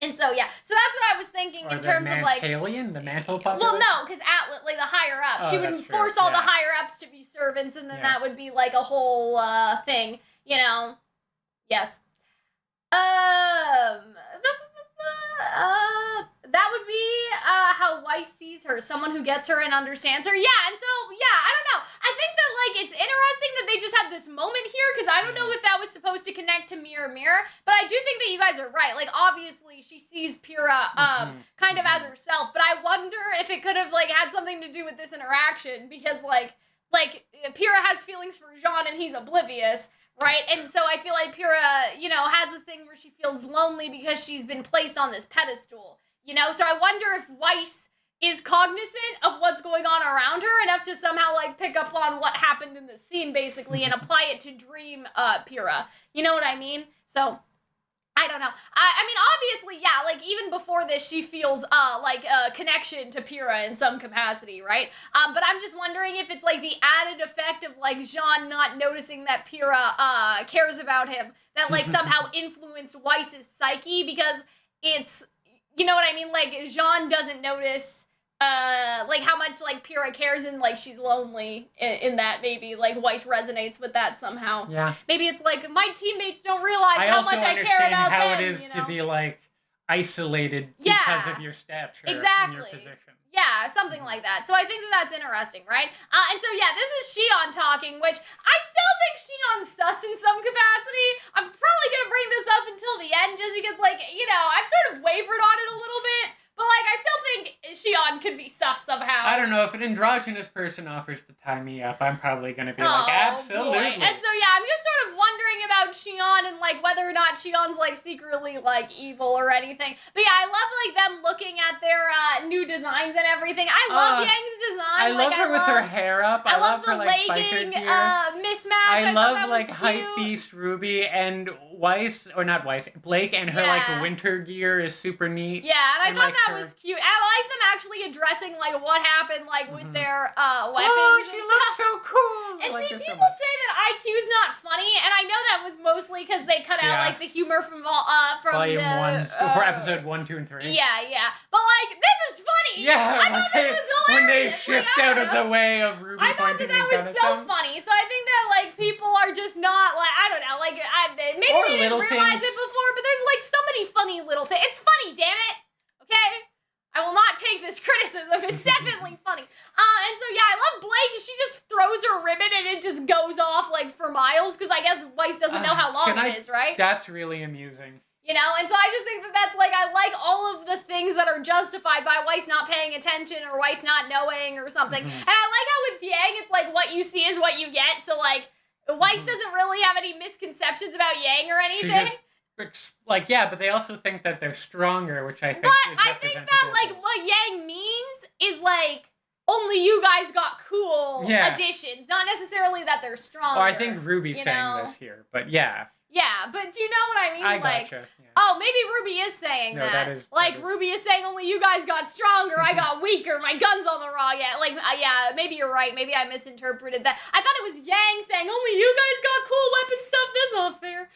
Speaker 1: And so, yeah. So that's what I was thinking in terms of, like...
Speaker 2: Calxiyn, the mantle population?
Speaker 1: Well, no, because Atlas, like, the higher-ups. She would force all the higher-ups to be servants, and then that would be, like, a whole, thing. You know? Yes. That would be how Weiss sees her, someone who gets her and understands her. Yeah, and so, yeah, I don't know. I think that, like, it's interesting that they just had this moment here, because I don't know if that was supposed to connect to Mirror, Mirror, but I do think that you guys are right. Like, obviously, she sees Pyrrha kind of as herself, but I wonder if it could have, like, had something to do with this interaction, because, like Pyrrha has feelings for Jean, and he's oblivious. Right, and so I feel like Pyrrha, you know, has a thing where she feels lonely because she's been placed on this pedestal, you know? So I wonder if Weiss is cognizant of what's going on around her enough to somehow, like, pick up on what happened in the scene, basically, and apply it to dream Pyrrha. You know what I mean? So... I don't know. I mean, obviously, yeah, like, even before this, she feels, like, a connection to Pyrrha in some capacity, right? But I'm just wondering if it's, like, the added effect of, like, Jean not noticing that Pyrrha, cares about him, that, like, somehow influenced Weiss's psyche, because it's, you know what I mean? Like, Jean doesn't notice... like, how much, like, Pyrrha cares and, like, she's lonely in that, maybe, like, Weiss resonates with that somehow. Yeah. Maybe it's like, my teammates don't realize how much I care about them,
Speaker 2: how it is to be, like, isolated because of your stature and your position.
Speaker 1: Yeah, something like that. So I think that that's interesting, right? And so, yeah, this is Xion talking, which I still think Xion's sus in some capacity. I'm probably going to bring this up until the end, just because, like, you know, I've sort of wavered on it a little bit. But, like, I still think Xion could be sus somehow.
Speaker 2: I don't know. If an androgynous person offers to tie me up, I'm probably going to be like, absolutely.
Speaker 1: Boy. And so, yeah, I'm just sort of wondering about Xion and, like, whether or not Xion's, like, secretly, like, evil or anything. But, yeah, I love, like, them looking at their new designs and everything. I love Yang's design.
Speaker 2: I love her with her hair up. I love her, like,
Speaker 1: legging,
Speaker 2: biker gear.
Speaker 1: Mismatch.
Speaker 2: I love, like, hype beast RWBY and Weiss, or not Weiss, Blake and her, like, winter gear is super neat.
Speaker 1: Yeah, and I thought that was cute. I like them actually addressing, like, what happened, like, with their weapons.
Speaker 2: Oh, she looks so cool.
Speaker 1: And see, people say that IQ's not funny, and I know that was mostly because they cut out, like, the humor from
Speaker 2: Volume 1, for episode 1, 2, and 3.
Speaker 1: Yeah. But, like, this is funny.
Speaker 2: Yeah,
Speaker 1: I thought this was hilarious.
Speaker 2: When they shift out of the way of RWBY
Speaker 1: I thought that was so funny. So I think that, like, not, like, I don't know, like, maybe
Speaker 2: or
Speaker 1: they didn't realize
Speaker 2: things.
Speaker 1: it before, but there's, like, so many funny little things. It's funny, damn it, okay? I will not take this criticism. It's definitely funny. And so, yeah, I love Blake. She just throws her ribbon and it just goes off, like, for miles, because I guess Weiss doesn't know how long it is, right?
Speaker 2: That's really amusing.
Speaker 1: You know, and so I just think that that's, like, I like all of the things that are justified by Weiss not paying attention or Weiss not knowing or something. And I like how with Yang, it's like what you see is what you get. So, like, Weiss doesn't really have any misconceptions about Yang or anything.
Speaker 2: Like, yeah, but they also think that they're stronger, which I think
Speaker 1: but
Speaker 2: is
Speaker 1: I think that, like, what Yang means is, like, only you guys got cool additions, not necessarily that they're stronger.
Speaker 2: Oh, I think RWBY's saying this here, but yeah.
Speaker 1: Yeah, but do you know what I mean?
Speaker 2: I
Speaker 1: like,
Speaker 2: gotcha. Yeah.
Speaker 1: Oh, maybe RWBY is saying that. Like, RWBY is saying only you guys got stronger, I got weaker, my gun's on the wrong end. Like, yeah, maybe you're right. Maybe I misinterpreted that. I thought it was Yang saying only you guys got cool weapon stuff. That's not fair.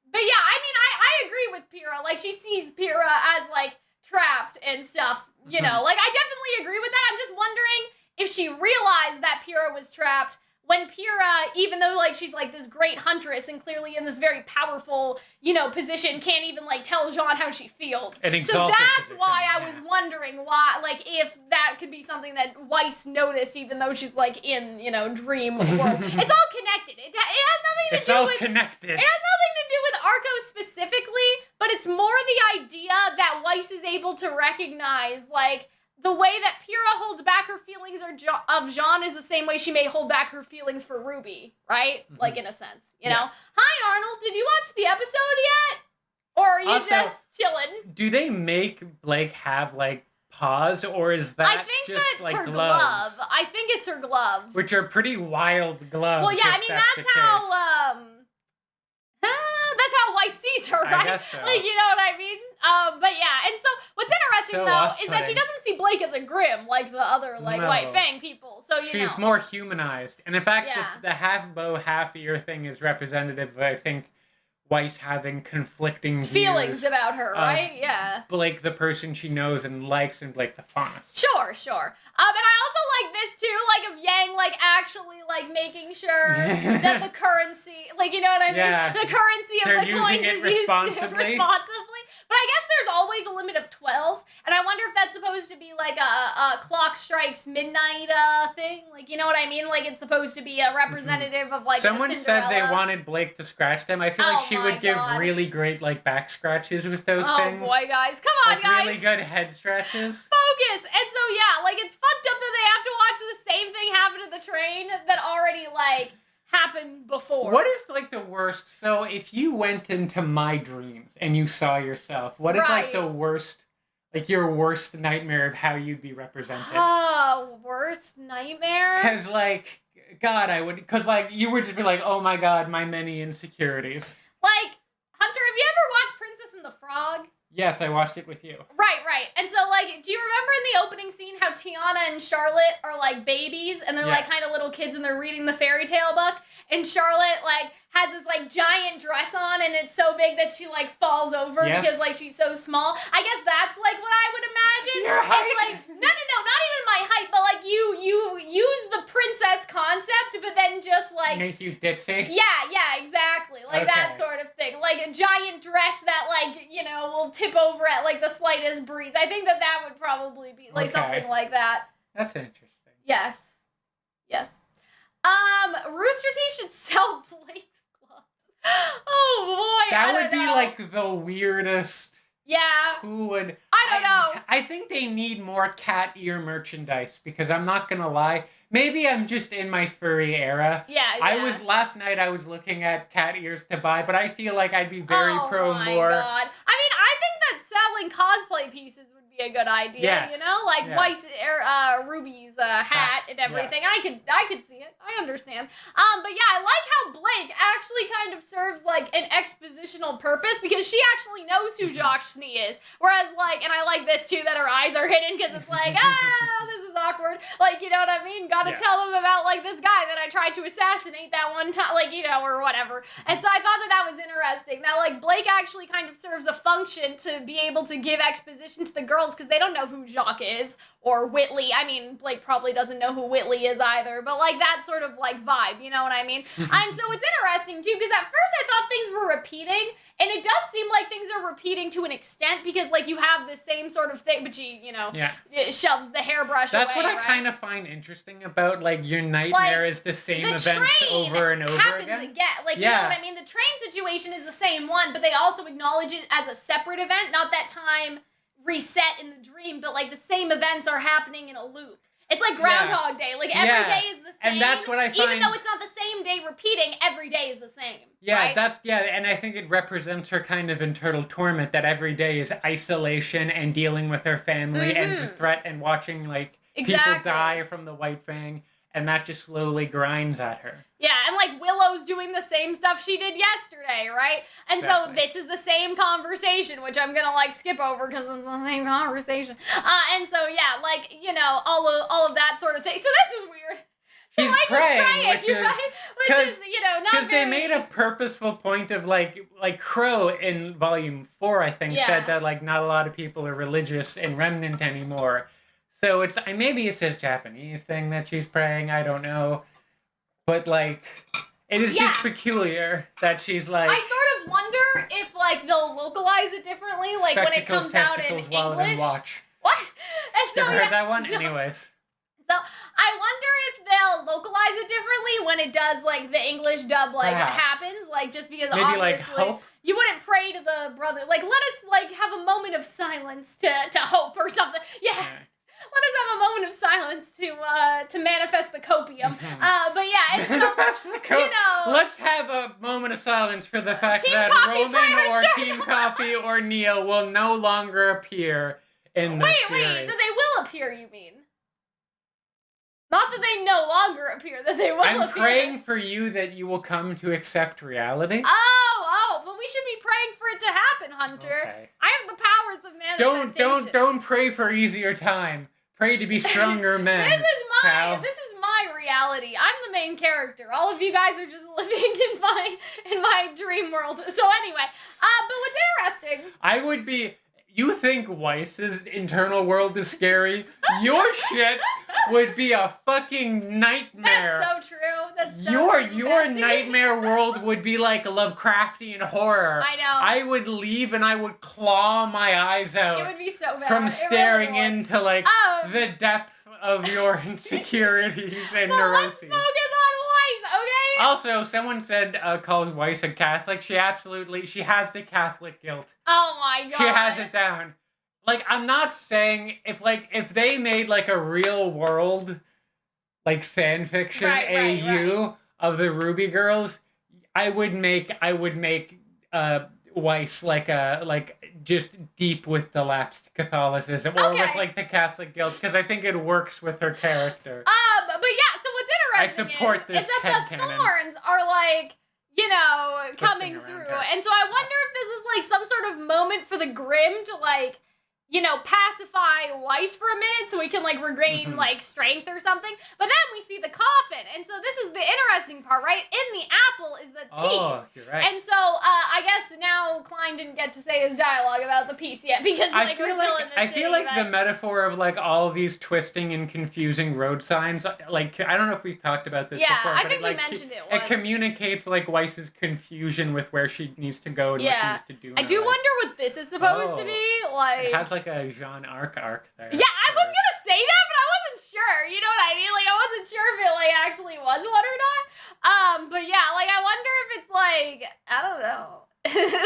Speaker 1: But yeah, I mean, I agree with Pyrrha. Like, she sees Pyrrha as, like, trapped and stuff, you know. Like, I definitely agree with that. I'm just wondering if she realized that Pyrrha was trapped when Pyrrha, even though, like, she's, like, this great huntress and clearly in this very powerful, you know, position, can't even, like, tell Jean how she feels. So that's why I was wondering why, like, if that could be something that Weiss noticed, even though she's, like, in, you know, dream world. It's all connected. It has nothing to do with...
Speaker 2: connected.
Speaker 1: It has nothing to do with Arco specifically, but it's more the idea that Weiss is able to recognize, like, the way that Pyrrha holds back her feelings of Jean is the same way she may hold back her feelings for RWBY, right? Like, in a sense, you know? Hi, Arnold, did you watch the episode yet? Or are you also, just chilling?
Speaker 2: Do they make Blake have, like, paws, or is that
Speaker 1: I think
Speaker 2: just,
Speaker 1: that's
Speaker 2: like,
Speaker 1: her
Speaker 2: gloves?
Speaker 1: glove. I think it's her glove.
Speaker 2: Which are pretty wild gloves.
Speaker 1: Well, yeah, I mean, that's how, that's how Weiss sees her, right?
Speaker 2: I guess so.
Speaker 1: Like, you know what I mean? But yeah, and so what's interesting, though, is that she doesn't see Blake as a Grimm like the other, like, White Fang people. So,
Speaker 2: she's more humanized. And in fact, the half bow, half ear thing is representative of, I think, Weiss having conflicting
Speaker 1: feelings about her, right? Yeah.
Speaker 2: Blake, the person she knows and likes, and Blake, the faunus.
Speaker 1: Sure. And I also like this too, like, of Yang, like, actually, like, making sure that the currency, like, you know what I mean?
Speaker 2: Yeah.
Speaker 1: The currency of the coins is used responsibly. But I guess there's always a limit of 12, and I wonder if that's supposed to be, like, a clock strikes midnight thing. Like, you know what I mean? Like, it's supposed to be a representative of, like,
Speaker 2: someone said they wanted Blake to scratch them. I feel like she would give really great, like, back scratches with those things.
Speaker 1: Oh boy, guys. Come on,
Speaker 2: like,
Speaker 1: guys.
Speaker 2: Really good head stretches.
Speaker 1: Focus. And so, yeah, like, it's fucked up that they have to watch the same thing happen to the train that already, like, happened before.
Speaker 2: What is, like, the worst? So, if you went into my dreams and you saw yourself, what is, like, the worst, like, your worst nightmare of how you'd be represented?
Speaker 1: Oh, worst nightmare?
Speaker 2: Because, like, God, because, like, you would just be like, oh my God, my many insecurities.
Speaker 1: Like, Hunter, have you ever watched Princess and the Frog?
Speaker 2: Yes, I watched it with you.
Speaker 1: Right. And so, like, do you remember in the opening scene how Tiana and Charlotte are, like, babies? And they're, like, kind of little kids and they're reading the fairy tale book? And Charlotte, like, has this, like, giant dress on and it's so big that she, like, falls over because, like, she's so small. I guess that's, like, what I would imagine.
Speaker 2: Your height?
Speaker 1: It's like, no, not even my height, but, like, you use the princess concept, but then just, like...
Speaker 2: Make you ditzy?
Speaker 1: Yeah, exactly. Like, that sort of thing. Like, a giant dress that, like, you know, will tip over at, like, the slightest breeze. I think that would probably be, like, something like that.
Speaker 2: That's interesting.
Speaker 1: Yes. Rooster Teeth should sell Blake's gloves. Oh, boy,
Speaker 2: that would be, like, the weirdest...
Speaker 1: Yeah.
Speaker 2: Who would...
Speaker 1: I don't know.
Speaker 2: I think they need more cat ear merchandise, because I'm not gonna lie. Maybe I'm just in my furry era.
Speaker 1: Yeah.
Speaker 2: Last night I was looking at cat ears to buy, but I feel like I'd be very pro more.
Speaker 1: Oh my God. I mean, I think that selling cosplay pieces would be a good idea, you know? Like Weiss, RWBY's hat and everything.
Speaker 2: Yes.
Speaker 1: I could see it. I understand. But yeah, I like how Blake actually kind of serves, like, an expositional purpose, because she actually knows who Jacques Schnee is. Whereas, like, and I like this too, that her eyes are hidden, because it's like, this is awkward. Like, you know what I mean? Gotta tell him about, like, this guy that I tried to assassinate that one time, like, you know, or whatever. And so I thought that was interesting. That, like, Blake actually kind of serves a function to be able to give exposition to the girls girls because they don't know who Jacques is or Whitley. I mean, Blake probably doesn't know who Whitley is either, but like that sort of like vibe, you know what I mean? And so it's interesting too, because at first I thought things were repeating, and it does seem like things are repeating to an extent because like you have the same sort of thing, but she, you know, it shoves the hairbrush
Speaker 2: That's
Speaker 1: away,
Speaker 2: what I kind of find interesting about like your nightmare is the same events over and over again.
Speaker 1: Like, you know what I mean? The train situation is the same one, but they also acknowledge it as a separate event, not that time reset in the dream, but like the same events are happening in a loop. It's like Groundhog Day. Like every day is the same.
Speaker 2: And that's what I find.
Speaker 1: Even though it's not the same day repeating, every day is the same.
Speaker 2: Yeah,
Speaker 1: right?
Speaker 2: and I think it represents her kind of internal torment that every day is isolation and dealing with her family and the threat and watching like people die from the White Fang. And that just slowly grinds at her. Yeah,
Speaker 1: and like Willow's doing the same stuff she did yesterday, right? And so this is the same conversation, which I'm gonna like skip over because it's the same conversation. And so yeah, like, you know, all of that sort of thing. So this is weird.
Speaker 2: She's praying, which
Speaker 1: is, you know, not
Speaker 2: because they made a purposeful point of like Crow in Volume 4, I think, said that like not a lot of people are religious in Remnant anymore. So it's maybe it's a Japanese thing that she's praying, I don't know. But like it is just peculiar that she's like
Speaker 1: I sort of wonder if like they'll localize it differently, like when it comes out in English.
Speaker 2: Watch.
Speaker 1: What? And so,
Speaker 2: you ever heard that one? No. Anyways.
Speaker 1: So I wonder if they'll localize it differently when it does like the English dub like happens, like just because
Speaker 2: maybe
Speaker 1: obviously
Speaker 2: like hope.
Speaker 1: You wouldn't pray to the brother. Like let us like have a moment of silence to hope or something. Yeah. Let us have a moment of silence to manifest the copium. But yeah, it's
Speaker 2: manifest the copium.
Speaker 1: You know,
Speaker 2: let's have a moment of silence for the fact that Roman or Team Coffee or Neil will no longer appear in this series.
Speaker 1: Wait, that they will appear, you mean? Not that they no longer appear, that they will appear.
Speaker 2: I'm praying for you that you will come to accept reality.
Speaker 1: Oh, but we should be praying for it to happen, Hunter. Okay. I have the powers of manifestation.
Speaker 2: Don't pray for easier time. Pray to be stronger men.
Speaker 1: This is my reality. I'm the main character. All of you guys are just living in my dream world. So anyway, but what's interesting?
Speaker 2: You think Weiss's internal world is scary? Your shit would be a fucking nightmare.
Speaker 1: That's so true. That's so true.
Speaker 2: Your nightmare world would be like Lovecraftian horror.
Speaker 1: I know.
Speaker 2: I would leave and I would claw my eyes out.
Speaker 1: It would be so bad.
Speaker 2: From staring into like the depth of your insecurities and neuroses.
Speaker 1: Let's focus on Weiss, okay?
Speaker 2: Also, someone said called Weiss a Catholic. She has the Catholic guilt.
Speaker 1: Oh my god.
Speaker 2: She has it down. Like, I'm not saying if they made like a real world like fan fiction of the RWBY girls, I would make Weiss like just deep with the lapsed Catholicism or with like the Catholic guilt, because I think it works with her character.
Speaker 1: But yeah, so what's interesting is that the thorns are like, you know, coming through. And so I wonder if this is like some sort of moment for the Grimm to like, you know, pacify Weiss for a minute so we can like regain like strength or something. But then we see the coffin. And so this is the interesting part, right? In the apple is the piece.
Speaker 2: You're right.
Speaker 1: And so I guess now Klein didn't get to say his dialogue about the piece yet because like we're still in the
Speaker 2: I feel like the metaphor of like all of these twisting and confusing road signs, like I don't know if we've talked about this before.
Speaker 1: I think we mentioned it once.
Speaker 2: It communicates like Weiss's confusion with where she needs to go and what she needs to do.
Speaker 1: I do wonder what this is supposed to be. Like
Speaker 2: it has like a Jean arc there.
Speaker 1: Yeah, I was gonna say that, but I wasn't sure. You know what I mean? Like I wasn't sure if it like actually was one or not. But yeah, like I wonder if it's like I don't know.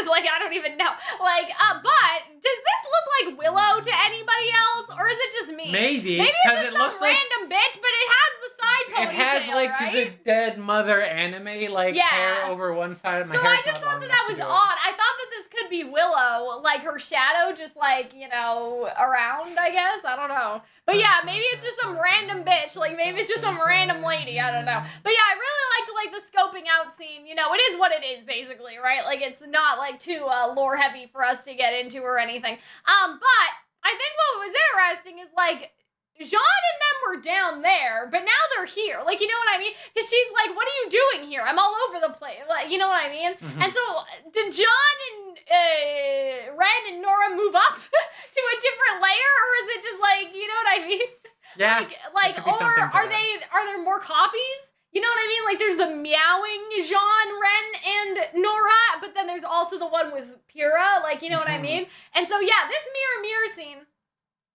Speaker 1: Like I don't even know. Like, but does this look like Willow to anybody else, or is it just me?
Speaker 2: Maybe
Speaker 1: it's just some random bitch, but it has the side ponytail. It has like
Speaker 2: the dead mother anime hair over one side of my hair. So
Speaker 1: I just thought that was odd. I thought that this could be Willow, like her shadow, just like you know around. I guess I don't know. But yeah, maybe it's just some random bitch. Like maybe it's just some random lady. I don't know. But yeah, I really liked like the scoping out scene. You know, it is what it is basically, right? Like it's not like too lore heavy for us to get into or anything. But I think what was interesting is like Jean and them were down there, but now they're here. Like, you know what I mean? Because she's like, what are you doing here? I'm all over the place. Like, you know what I mean? And so did John and Ren and Nora move up to a different layer, or I mean?
Speaker 2: Yeah.
Speaker 1: Like or are there more copies? You know what I mean? Like, there's the meowing Jean, Ren, and Nora, but then there's also the one with Pyrrha, like, you know what I mean? And so, yeah, this mirror scene,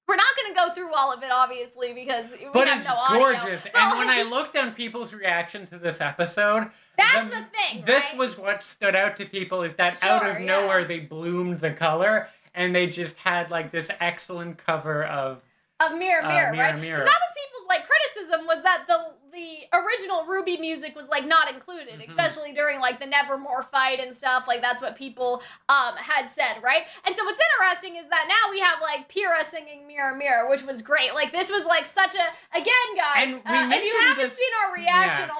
Speaker 1: we're not going to go through all of it, obviously, because we have no audio.
Speaker 2: But it's gorgeous. And when I looked on people's reaction to this episode...
Speaker 1: That's the thing,
Speaker 2: This was what stood out to people, is that out of nowhere they bloomed the color, and they just had, like, this excellent cover of
Speaker 1: Mirror, right? Because that was people's, like, criticism, was that the original RWBY music was, like, not included, especially during, like, the Nevermore fight and stuff. Like, that's what people had said, right? And so what's interesting is that now we have, like, Pyrrha singing Mirror, Mirror, which was great. Like, this was, like, such a... Again, guys, if you haven't seen our reaction,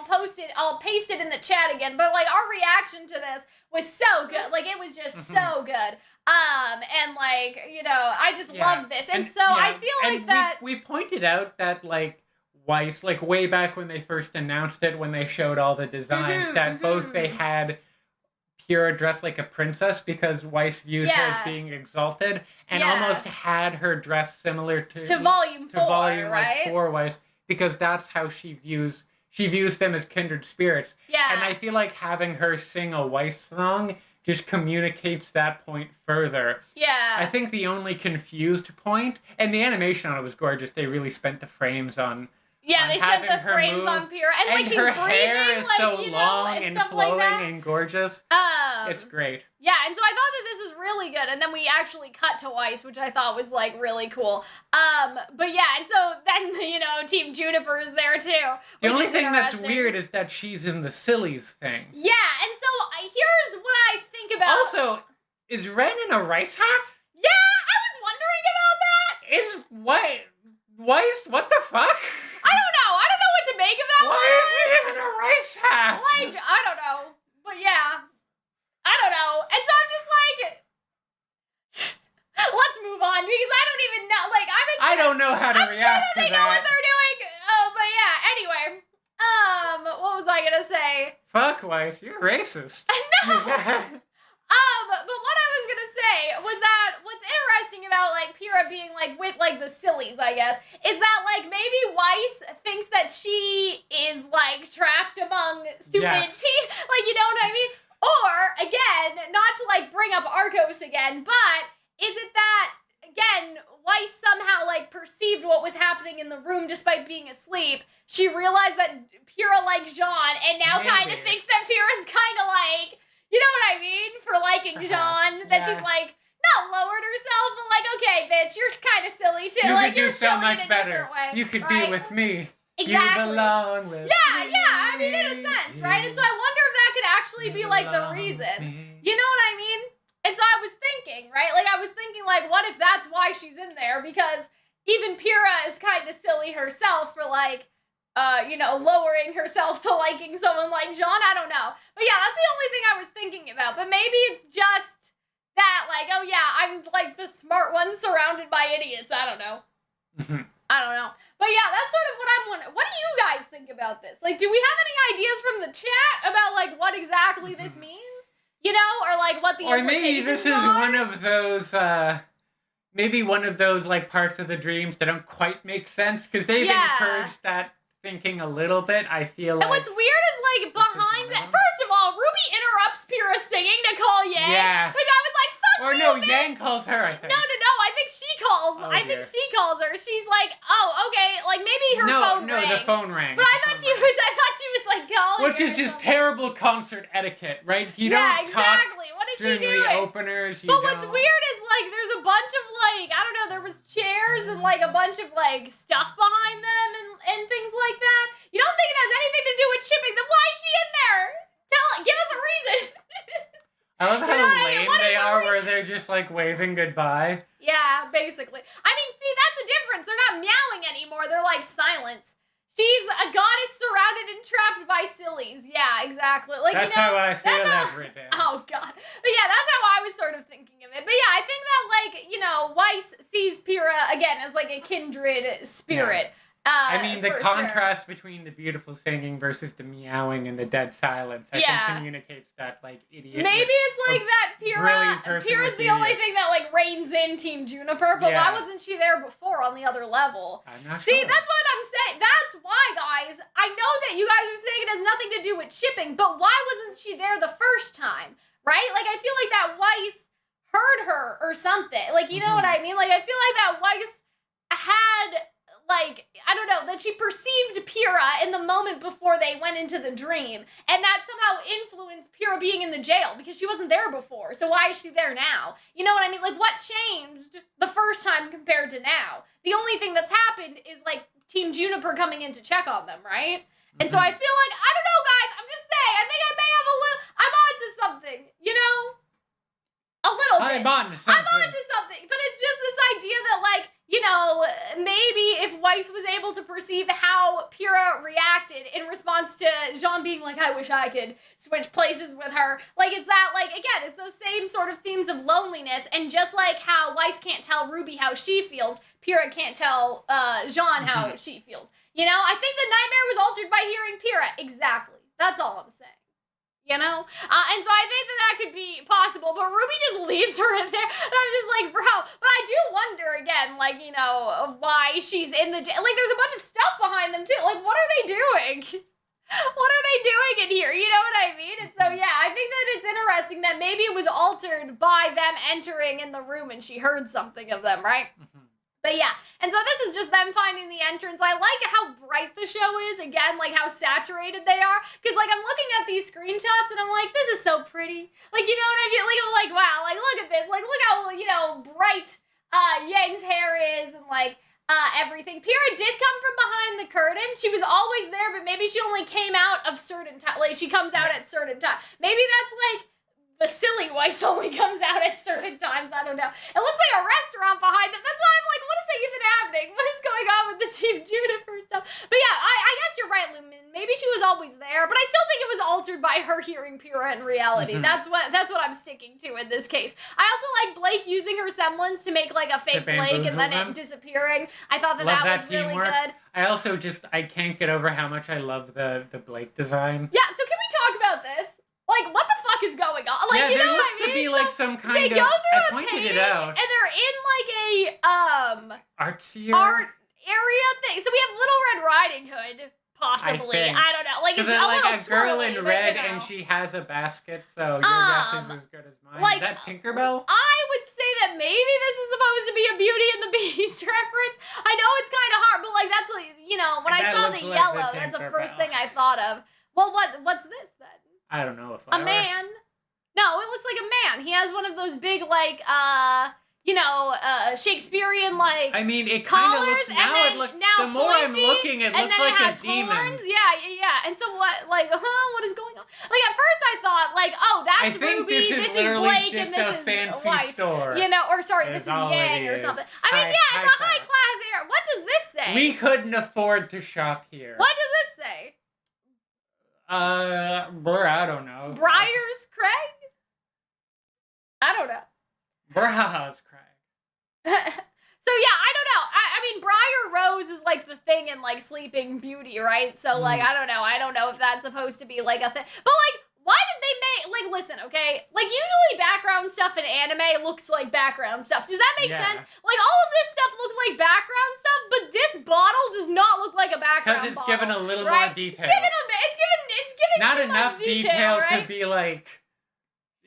Speaker 1: I'll paste it in the chat again, but, like, our reaction to this was so good. Like, it was just so good. And like, you know, I just loved this. And so I feel like that...
Speaker 2: We pointed out that, like, Weiss, like, way back when they first announced it, when they showed all the designs, that both they had Pyrrha dressed like a princess, because Weiss views her as being exalted, and almost had her dress similar to Volume 4,
Speaker 1: right?
Speaker 2: 4 Weiss, because that's how she views them as kindred spirits.
Speaker 1: Yeah.
Speaker 2: And I feel like having her sing a Weiss song just communicates that point further.
Speaker 1: Yeah.
Speaker 2: I think the only confused point, and the animation on it was gorgeous, they really spent the frames on...
Speaker 1: Yeah, they spent the frames on Pyrrha. And like, she's breathing,
Speaker 2: her hair is
Speaker 1: like,
Speaker 2: so
Speaker 1: you know,
Speaker 2: long
Speaker 1: and
Speaker 2: flowing
Speaker 1: like
Speaker 2: and gorgeous. It's great.
Speaker 1: Yeah, and so I thought that this was really good. And then we actually cut to Weiss, which I thought was, like, really cool. But yeah, and so then, you know, Team Juniper is there, too.
Speaker 2: The only thing that's weird is that she's in the Sillies thing.
Speaker 1: Yeah, and so here's what I think about...
Speaker 2: Also, is Ren in a rice hat?
Speaker 1: Yeah, I was wondering about that.
Speaker 2: Weiss, what the fuck?
Speaker 1: I don't know. I don't know what to make of that.
Speaker 2: Why is he in a rice hat?
Speaker 1: Like, I don't know. But yeah. I don't know. And so I'm just like, let's move on, because I don't even know. Like,
Speaker 2: I don't know how to react to that. I'm sure that
Speaker 1: they know what they're doing. But yeah, anyway. What was I gonna say?
Speaker 2: Fuck, Weiss, you're racist.
Speaker 1: No! But what I was gonna say was that what's interesting about, like, Pyrrha being, like, with, like, the Sillies, I guess, is that, like, maybe Weiss thinks that she is, like, trapped among stupid teen, like, you know what I mean? Or, again, not to, like, bring up Arcos again, but is it that, again, Weiss somehow, like, perceived what was happening in the room despite being asleep? She realized that Pyrrha liked Jean, and now kind of thinks that Pyrrha's kind of, like... You know what I mean? For liking Jean, that she's like, not lowered herself, but like, okay, bitch, you're kind of silly too.
Speaker 2: You
Speaker 1: like,
Speaker 2: could do so much better. You could be with me.
Speaker 1: Exactly.
Speaker 2: You belong with me.
Speaker 1: Yeah, I mean, in a sense, right? And so I wonder if that could actually be like the reason. You know what I mean? And so I was thinking, right? Like, I was thinking, like, what if that's why she's in there? Because even Pyrrha is kind of silly herself for, like, you know, lowering herself to liking someone like Jean. I don't know. But yeah, that's the only thing I was thinking about. But maybe it's just that, like, oh yeah, I'm like the smart one surrounded by idiots. I don't know. I don't know. But yeah, that's sort of what I'm wondering. What do you guys think about this? Like, do we have any ideas from the chat about, like, what exactly this means? You know, or like what the implications are?
Speaker 2: Or maybe this is one of those, maybe one of those, like, parts of the dreams that don't quite make sense, because they've encouraged that thinking a little bit, I feel like.
Speaker 1: And what's weird is, like, behind that, first of all, RWBY interrupts Pyrrha singing to call Yang. Yeah. Which I was like, fuck
Speaker 2: you,
Speaker 1: bitch.
Speaker 2: Yang calls her, I think.
Speaker 1: No, I think she calls. I think she calls her. She's like, oh, okay, like, maybe her phone rang.
Speaker 2: No, the phone rang.
Speaker 1: But I thought she was, like, calling
Speaker 2: Which is just terrible concert etiquette, right? You don't talk
Speaker 1: what is
Speaker 2: during
Speaker 1: she doing?
Speaker 2: the openers.
Speaker 1: But what's weird is, like, there's a bunch of, like, I don't know, there was chairs and, like, a bunch of, like, stuff behind them and things like that. You don't think it has anything to do with shipping? Then why is she in there? Give us a reason.
Speaker 2: I love how lame they are, where they're just, like, waving goodbye.
Speaker 1: Yeah, basically. I mean, see, that's the difference. They're not meowing anymore. They're, like, silent. She's a goddess surrounded and trapped by sillies. Yeah, exactly. Like,
Speaker 2: that's how I feel every day.
Speaker 1: Oh, God. But yeah, that's how I was sort of thinking of it. But yeah, I think that, like, you know, Weiss sees Pyrrha, again, as, like, a kindred spirit.
Speaker 2: I mean, the contrast between the beautiful singing versus the meowing and the dead silence, I think communicates that, like, idiot.
Speaker 1: Maybe it's like that Pyrrha's the only thing that, like, reins in Team Juniper, but why wasn't she there before on the other level?
Speaker 2: I'm not
Speaker 1: See,
Speaker 2: sure.
Speaker 1: that's what I'm saying. That's why, guys. I know that you guys are saying it has nothing to do with shipping, but why wasn't she there the first time? Right? Like, I feel like that Weiss heard her or something. Like, you know what I mean? Like, I feel like that Weiss had, like, I don't know, that she perceived Pyrrha in the moment before they went into the dream, and that somehow influenced Pyrrha being in the jail, because she wasn't there before, so why is she there now? You know what I mean? Like, what changed the first time compared to now? The only thing that's happened is, like, Team Juniper coming in to check on them, right? And so I feel like, I don't know, guys, I'm just saying, I think I may have a little, I'm onto something, you know? A little bit.
Speaker 2: I'm onto
Speaker 1: something, but it's just this idea that, like, you know, maybe if Weiss was able to perceive how Pyrrha reacted in response to Jean being like, I wish I could switch places with her. Like, it's that, like, again, it's those same sort of themes of loneliness, and just like how Weiss can't tell RWBY how she feels, Pyrrha can't tell Jean how she feels. You know, I think the nightmare was altered by hearing Pyrrha. Exactly. That's all I'm saying. You know? And so I think that could be possible, but RWBY just leaves her in there, and I'm just like, bro. But I do wonder, again, like, you know, why she's in the jail. Like, there's a bunch of stuff behind them, too. Like, what are they doing? What are they doing in here? You know what I mean? And so, yeah, I think that it's interesting that maybe it was altered by them entering in the room and she heard something of them, right? But yeah, and so this is just them finding the entrance. I like how bright the show is, again, like how saturated they are. Because, like, I'm looking at these screenshots and I'm like, this is so pretty. Like, you know what I mean? Like, I'm like, wow, like, look at this. Like, look how, you know, bright Yang's hair is and, like, everything. Pyrrha did come from behind the curtain. She was always there, but maybe she only came out of certain time. Like, she comes out at certain time. Maybe that's, like, the silly Weiss only comes out at certain times. I don't know. It looks like a restaurant behind them. That's why I'm like, what is even happening? What is going on with the Team Juniper stuff? But yeah, I guess you're right, Lumen. Maybe she was always there, but I still think it was altered by her hearing Pyrrha in reality. That's what I'm sticking to in this case. I also like Blake using her semblance to make like a fake Blake and then it disappearing. I thought that was really good.
Speaker 2: I also I can't get over how much I love the Blake design.
Speaker 1: Yeah, so can we talk about this? Like, what the fuck is going on? Like,
Speaker 2: yeah,
Speaker 1: you know
Speaker 2: there looks
Speaker 1: what I mean?
Speaker 2: to be like some kind of.
Speaker 1: They go through
Speaker 2: I
Speaker 1: a
Speaker 2: pointed
Speaker 1: painting,
Speaker 2: it out.
Speaker 1: and they're in like a
Speaker 2: artsier
Speaker 1: art area thing. So we have Little Red Riding Hood, possibly. I don't know. Like, it's a
Speaker 2: like
Speaker 1: little
Speaker 2: a girl
Speaker 1: swirly,
Speaker 2: in red,
Speaker 1: but, you know.
Speaker 2: and she has a basket. So your guess is as good as mine.
Speaker 1: Like,
Speaker 2: is that Tinkerbell?
Speaker 1: I would say that maybe this is supposed to be a Beauty and the Beast reference. I know it's kind of hard, but like that's like, you know, when I saw the yellow, that's the first thing I thought of. Well, what's this then?
Speaker 2: I don't know.
Speaker 1: A man. No, it looks like a man. He has one of those big, like, you know, Shakespearean, like,
Speaker 2: I mean, it kind of looks, the more I'm looking, it looks like a demon.
Speaker 1: Horns. Yeah. And so what, like, what is going on? Like, at first I thought, like, oh, that's RWBY, this is Blake, and this is Weiss.
Speaker 2: Store.
Speaker 1: You know, or sorry, this is Yang or something. I mean, yeah, it's a high-class area. What does this say?
Speaker 2: We couldn't afford to shop here.
Speaker 1: What does this say?
Speaker 2: I don't know.
Speaker 1: Briar's Craig? I don't know.
Speaker 2: Brah's Craig.
Speaker 1: So yeah, I don't know. I mean, Briar Rose is like the thing in like Sleeping Beauty, right? So like, I don't know if that's supposed to be like a thing. But like, why did they make, like, listen, okay? Like, usually background stuff in anime looks like background stuff. Does that make sense? Like, all of this stuff looks like background stuff, but this bottle does not look like a background bottle.
Speaker 2: Because it's given a little more detail.
Speaker 1: It's given
Speaker 2: not
Speaker 1: too
Speaker 2: enough
Speaker 1: much detail,
Speaker 2: to be, like,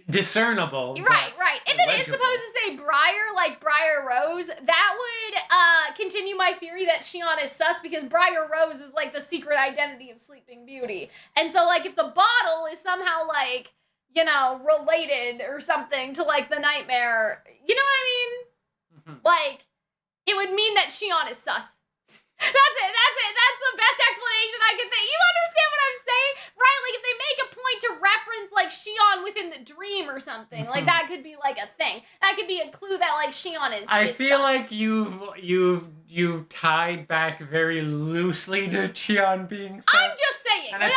Speaker 2: discernible.
Speaker 1: Right. If it is supposed to say Briar, like Briar Rose, that would continue my theory that Xion is sus, because Briar Rose is like the secret identity of Sleeping Beauty. And so like if the bottle is somehow like, you know, related or something to like the nightmare, you know what I mean? Like, it would mean that Xion is sus. That's it. That's the best explanation I can think. You understand what I'm saying? Right? Like, if they make a point to reference, like, Xion within the dream or something, like, that could be, like, a thing. That could be a clue that, like, Xion is
Speaker 2: I feel
Speaker 1: sus.
Speaker 2: like you've tied back very loosely to Xion being sus.
Speaker 1: I'm just saying.
Speaker 2: And I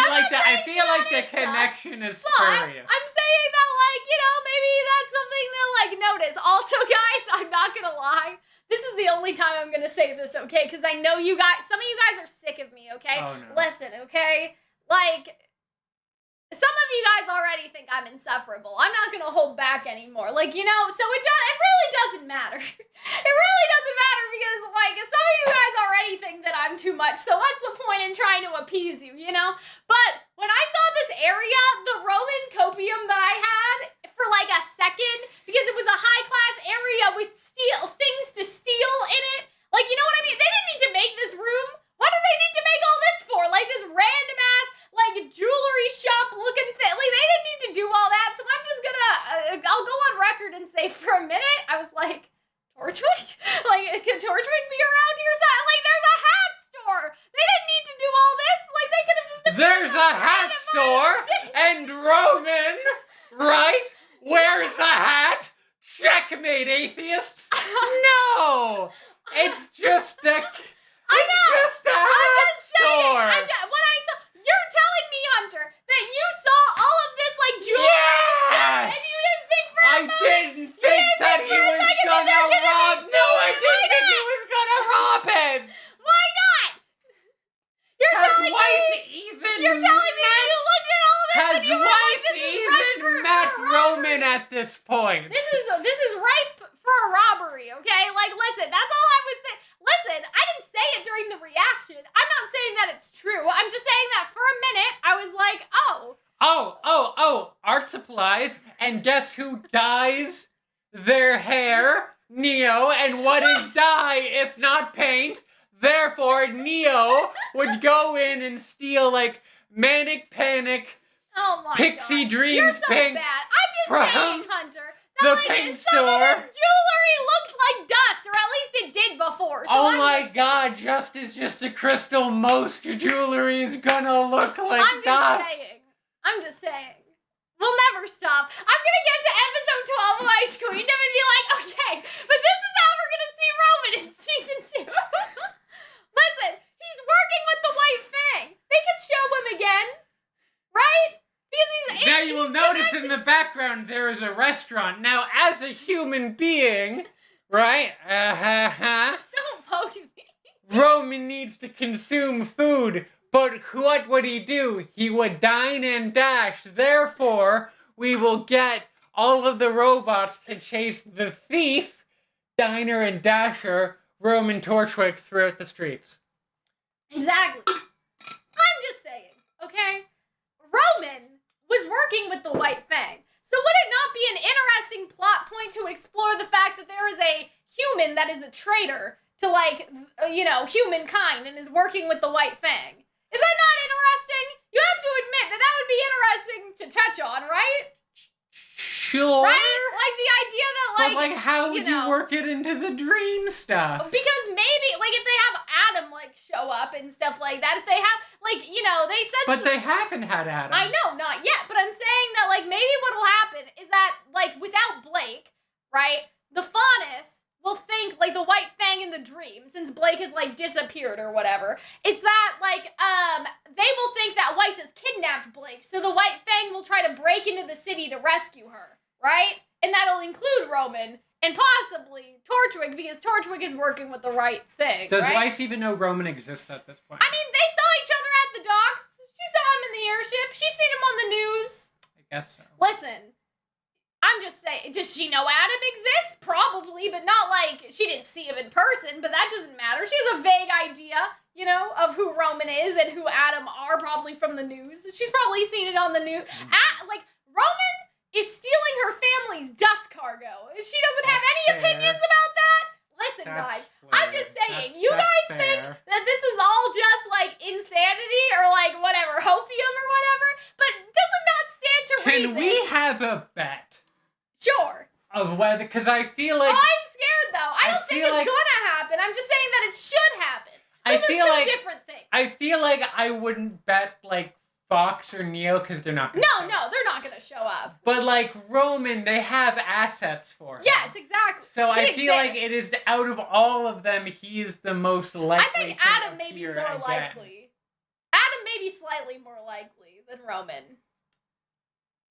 Speaker 2: feel like the connection is spurious.
Speaker 1: I'm saying that, like, you know, maybe that's something to, like, notice. Also, guys, I'm not gonna lie. This is the only time I'm gonna say this, okay? Because I know you guys, some of you guys are sick of me, okay?
Speaker 2: Oh, no.
Speaker 1: Listen, okay? Like, some of you guys already think I'm insufferable. I'm not gonna hold back anymore. Like, you know, so it really doesn't matter. It really doesn't matter because, like, some of you guys already think that I'm too much, so what's the point in trying to appease you, you know? But when I saw this area, the Roman copium that I had for like a second, because it was a high-class area with things to steal in it, like, you know what I mean? They didn't need to make this room. What do they need to make all this for? Like, this random-ass, like, jewelry shop-looking thing. Like, they didn't need to do all that, so I'm just gonna, I'll go on record and say for a minute, I was like, Torchwick? Like, can Torchwick be around here? So, like, there's a hat store. They didn't need to do all this. Like, they could have just...
Speaker 2: There's a hat store, and Roman, right, wears a hat. Checkmate, atheists. No! It's just a...
Speaker 1: I know.
Speaker 2: It's just a hat store.
Speaker 1: You're telling me, Hunter, that you saw all of this, like, jewelry
Speaker 2: Yes!
Speaker 1: and you didn't think for a
Speaker 2: I
Speaker 1: moment...
Speaker 2: didn't think that he was gonna rob... No, I didn't think he was gonna rob it!
Speaker 1: Why not? You're telling me you looked at all this and you were like, this is ripe for
Speaker 2: Roman at this point?
Speaker 1: This is ripe for a robbery, okay? Like, listen, that's all I was saying. Listen, I didn't say it during the reaction. I'm not saying that it's true. I'm just saying that for a minute, I was like,
Speaker 2: art supplies, and guess who dyes their hair? Neo, and what is dye if not paint? Therefore, Neo would go in and steal, like, Manic Panic,
Speaker 1: oh my
Speaker 2: Pixie
Speaker 1: God.
Speaker 2: Dreams
Speaker 1: You're so
Speaker 2: Pink
Speaker 1: bad. I'm just saying, Hunter, that,
Speaker 2: the
Speaker 1: like,
Speaker 2: pink
Speaker 1: some
Speaker 2: store.
Speaker 1: of this jewelry looks like dust, or at least it did before. So
Speaker 2: Oh my God, dust is just a crystal. Most jewelry is gonna look like dust.
Speaker 1: I'm just saying. We'll never stop. I'm gonna get to episode 12 of Ice Queendom and be like, okay, but this is how we're gonna see Roman in season 2. Listen, he's working with the White Fang. They can show him again, right? Because
Speaker 2: Now you will notice in the background there is a restaurant. Now, as a human being, right?
Speaker 1: Don't poke me.
Speaker 2: Roman needs to consume food. But what would he do? He would dine and dash. Therefore, we will get all of the robots to chase the thief, Diner and Dasher, Roman Torchwick throughout the streets.
Speaker 1: Exactly. I'm just saying, okay? Roman was working with the White Fang. So would it not be an interesting plot point to explore the fact that there is a human that is a traitor to, like, you know, humankind and is working with the White Fang? Is that not interesting? You have to admit that that would be interesting to touch on, right?
Speaker 2: Sure.
Speaker 1: Right? Like the idea that, like...
Speaker 2: But, like, how would you work it into the dream stuff?
Speaker 1: Because maybe, like, if they have Adam, like, show up and stuff like that, if they have, like, you know, they said...
Speaker 2: But they haven't had Adam.
Speaker 1: I know, not yet, but I'm saying that, like, maybe what will happen is that, like, without Blake, right, the Faunus will think, like, the White Fang in the dream, since Blake has, like, disappeared or whatever, it's that, like, they will think that Weiss has kidnapped Blake, so the White Fang will try to break into the city to rescue her, right? And that'll include Roman, and possibly Torchwick, because Torchwick is working with the right thing,
Speaker 2: Does
Speaker 1: right?
Speaker 2: Weiss even know Roman exists at this point?
Speaker 1: I mean, they saw each other at the docks. She saw him in the airship. She's seen him on the news.
Speaker 2: I guess so.
Speaker 1: Listen, I'm just saying, does she know Adam exists? Probably, but not like, she didn't see him in person, but that doesn't matter. She has a vague idea, you know, of who Roman is and who Adam are, probably from the news. She's probably seen it on the news. Like, Roman is stealing her family's dust cargo. She doesn't have any opinions about that? Listen, guys, I'm just saying, you guys think that this is all just, like, insanity or, like, whatever, hopium or whatever, but doesn't not stand to reason.
Speaker 2: Can we have a bet?
Speaker 1: Sure.
Speaker 2: Of whether, because I feel like...
Speaker 1: Oh, I'm scared, though. I don't think it's gonna happen. I'm just saying that it should happen. Those are two different things.
Speaker 2: I feel like I wouldn't bet, like, Fox or Neo, because they're not gonna
Speaker 1: they're not gonna show up.
Speaker 2: But, like, Roman, they have assets for him.
Speaker 1: Yes, exactly.
Speaker 2: So I feel like it is, out of all of them, he is the most likely.
Speaker 1: I think Adam may be more likely. Adam may be slightly more likely than Roman.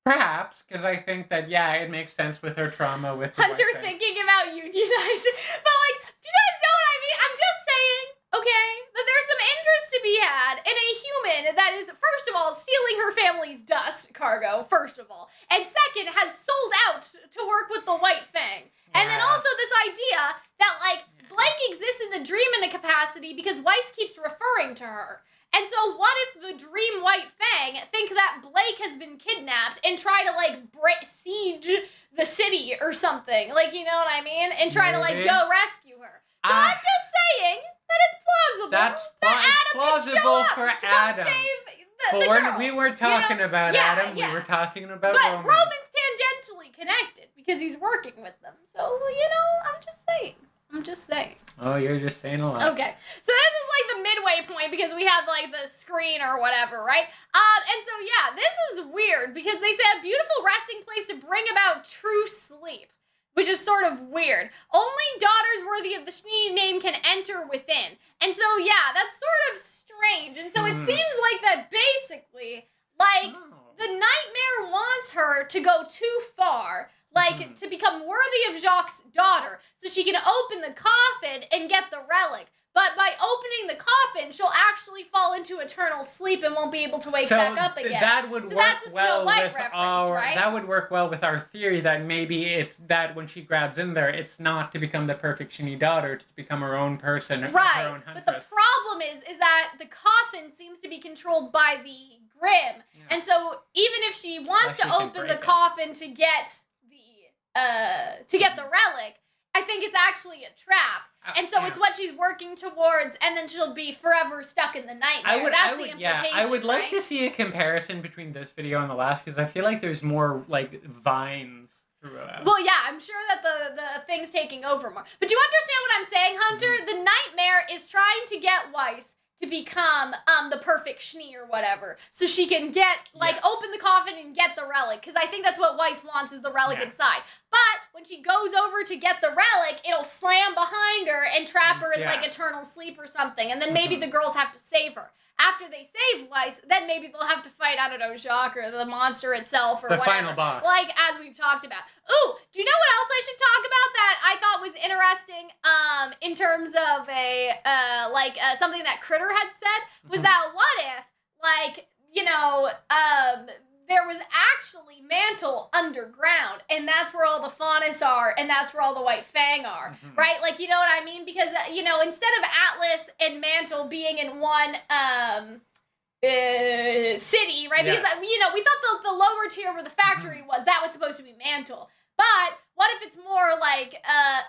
Speaker 2: Perhaps, because I think that, yeah, it makes sense with her trauma with the
Speaker 1: Hunter thinking about unionizing. But, like, do you guys know what I mean? I'm just saying, okay, that there's some interest to be had in a human that is, first of all, stealing her family's dust cargo, first of all, and second, has sold out to work with the White Fang. And then also this the dream in a capacity because Weiss keeps referring to her. And so what if the dream White Fang think that Blake has been kidnapped and try to, like, siege the city or something? Like, you know what I mean? And try to, like, go rescue her. So I'm just saying that it's plausible that Adam
Speaker 2: plausible
Speaker 1: would show up
Speaker 2: for
Speaker 1: to come
Speaker 2: Adam.
Speaker 1: save the girl.
Speaker 2: We weren't talking about Adam. We were talking about Roman.
Speaker 1: But Roman's tangentially connected because he's working with them. So, you know, I'm just saying.
Speaker 2: Oh, you're just saying a lot.
Speaker 1: Okay. So this is like the midway point because we had like the screen or whatever, right? And so yeah, this is weird because they say a beautiful resting place to bring about true sleep, which is sort of weird. Only daughters worthy of the Schnee name can enter within. And so yeah, that's sort of strange. And so it seems like that basically, like, the nightmare wants her to go too far. Like, to become worthy of Jacques' daughter, so she can open the coffin and get the relic. But by opening the coffin, she'll actually fall into eternal sleep and won't be able to wake back up again.
Speaker 2: That would work well with
Speaker 1: right?
Speaker 2: That would work well with our theory that maybe it's that when she grabs in there, it's not to become the perfect Schnee daughter, it's to become her own person, her own huntress.
Speaker 1: But the problem is that the coffin seems to be controlled by the Grimm, and so even if she wants to open the coffin to get the relic, I think it's actually a trap. And so it's what she's working towards, and then she'll be forever stuck in the nightmare. That's the implication,
Speaker 2: I would like to see a comparison between this video and the last, because I feel like there's more, like, vines throughout.
Speaker 1: Well, yeah, I'm sure that the thing's taking over more. But do you understand what I'm saying, Hunter? The nightmare is trying to get Weiss to become the perfect Schnee or whatever, so she can get, like, open the coffin and get the relic, because I think that's what Weiss wants, is the relic inside. But when she goes over to get the relic, it'll slam behind her and trap her in, like, eternal sleep or something, and then maybe the girls have to save her. After they save Weiss, then maybe they'll have to fight, I don't know, Jacques or the monster itself or whatever. The final boss. Like, as we've talked about. Ooh, do you know what else I should talk about that I thought was interesting, in terms of something that Critter had said? Was that what if, like, you know, there was actually Mantle underground, and that's where all the Faunus are, and that's where all the White Fang are, right? Like, you know what I mean? Because, you know, instead of Atlas and Mantle being in one city, right? Because, you know, we thought the lower tier where the factory was, that was supposed to be Mantle. But what if it's more like,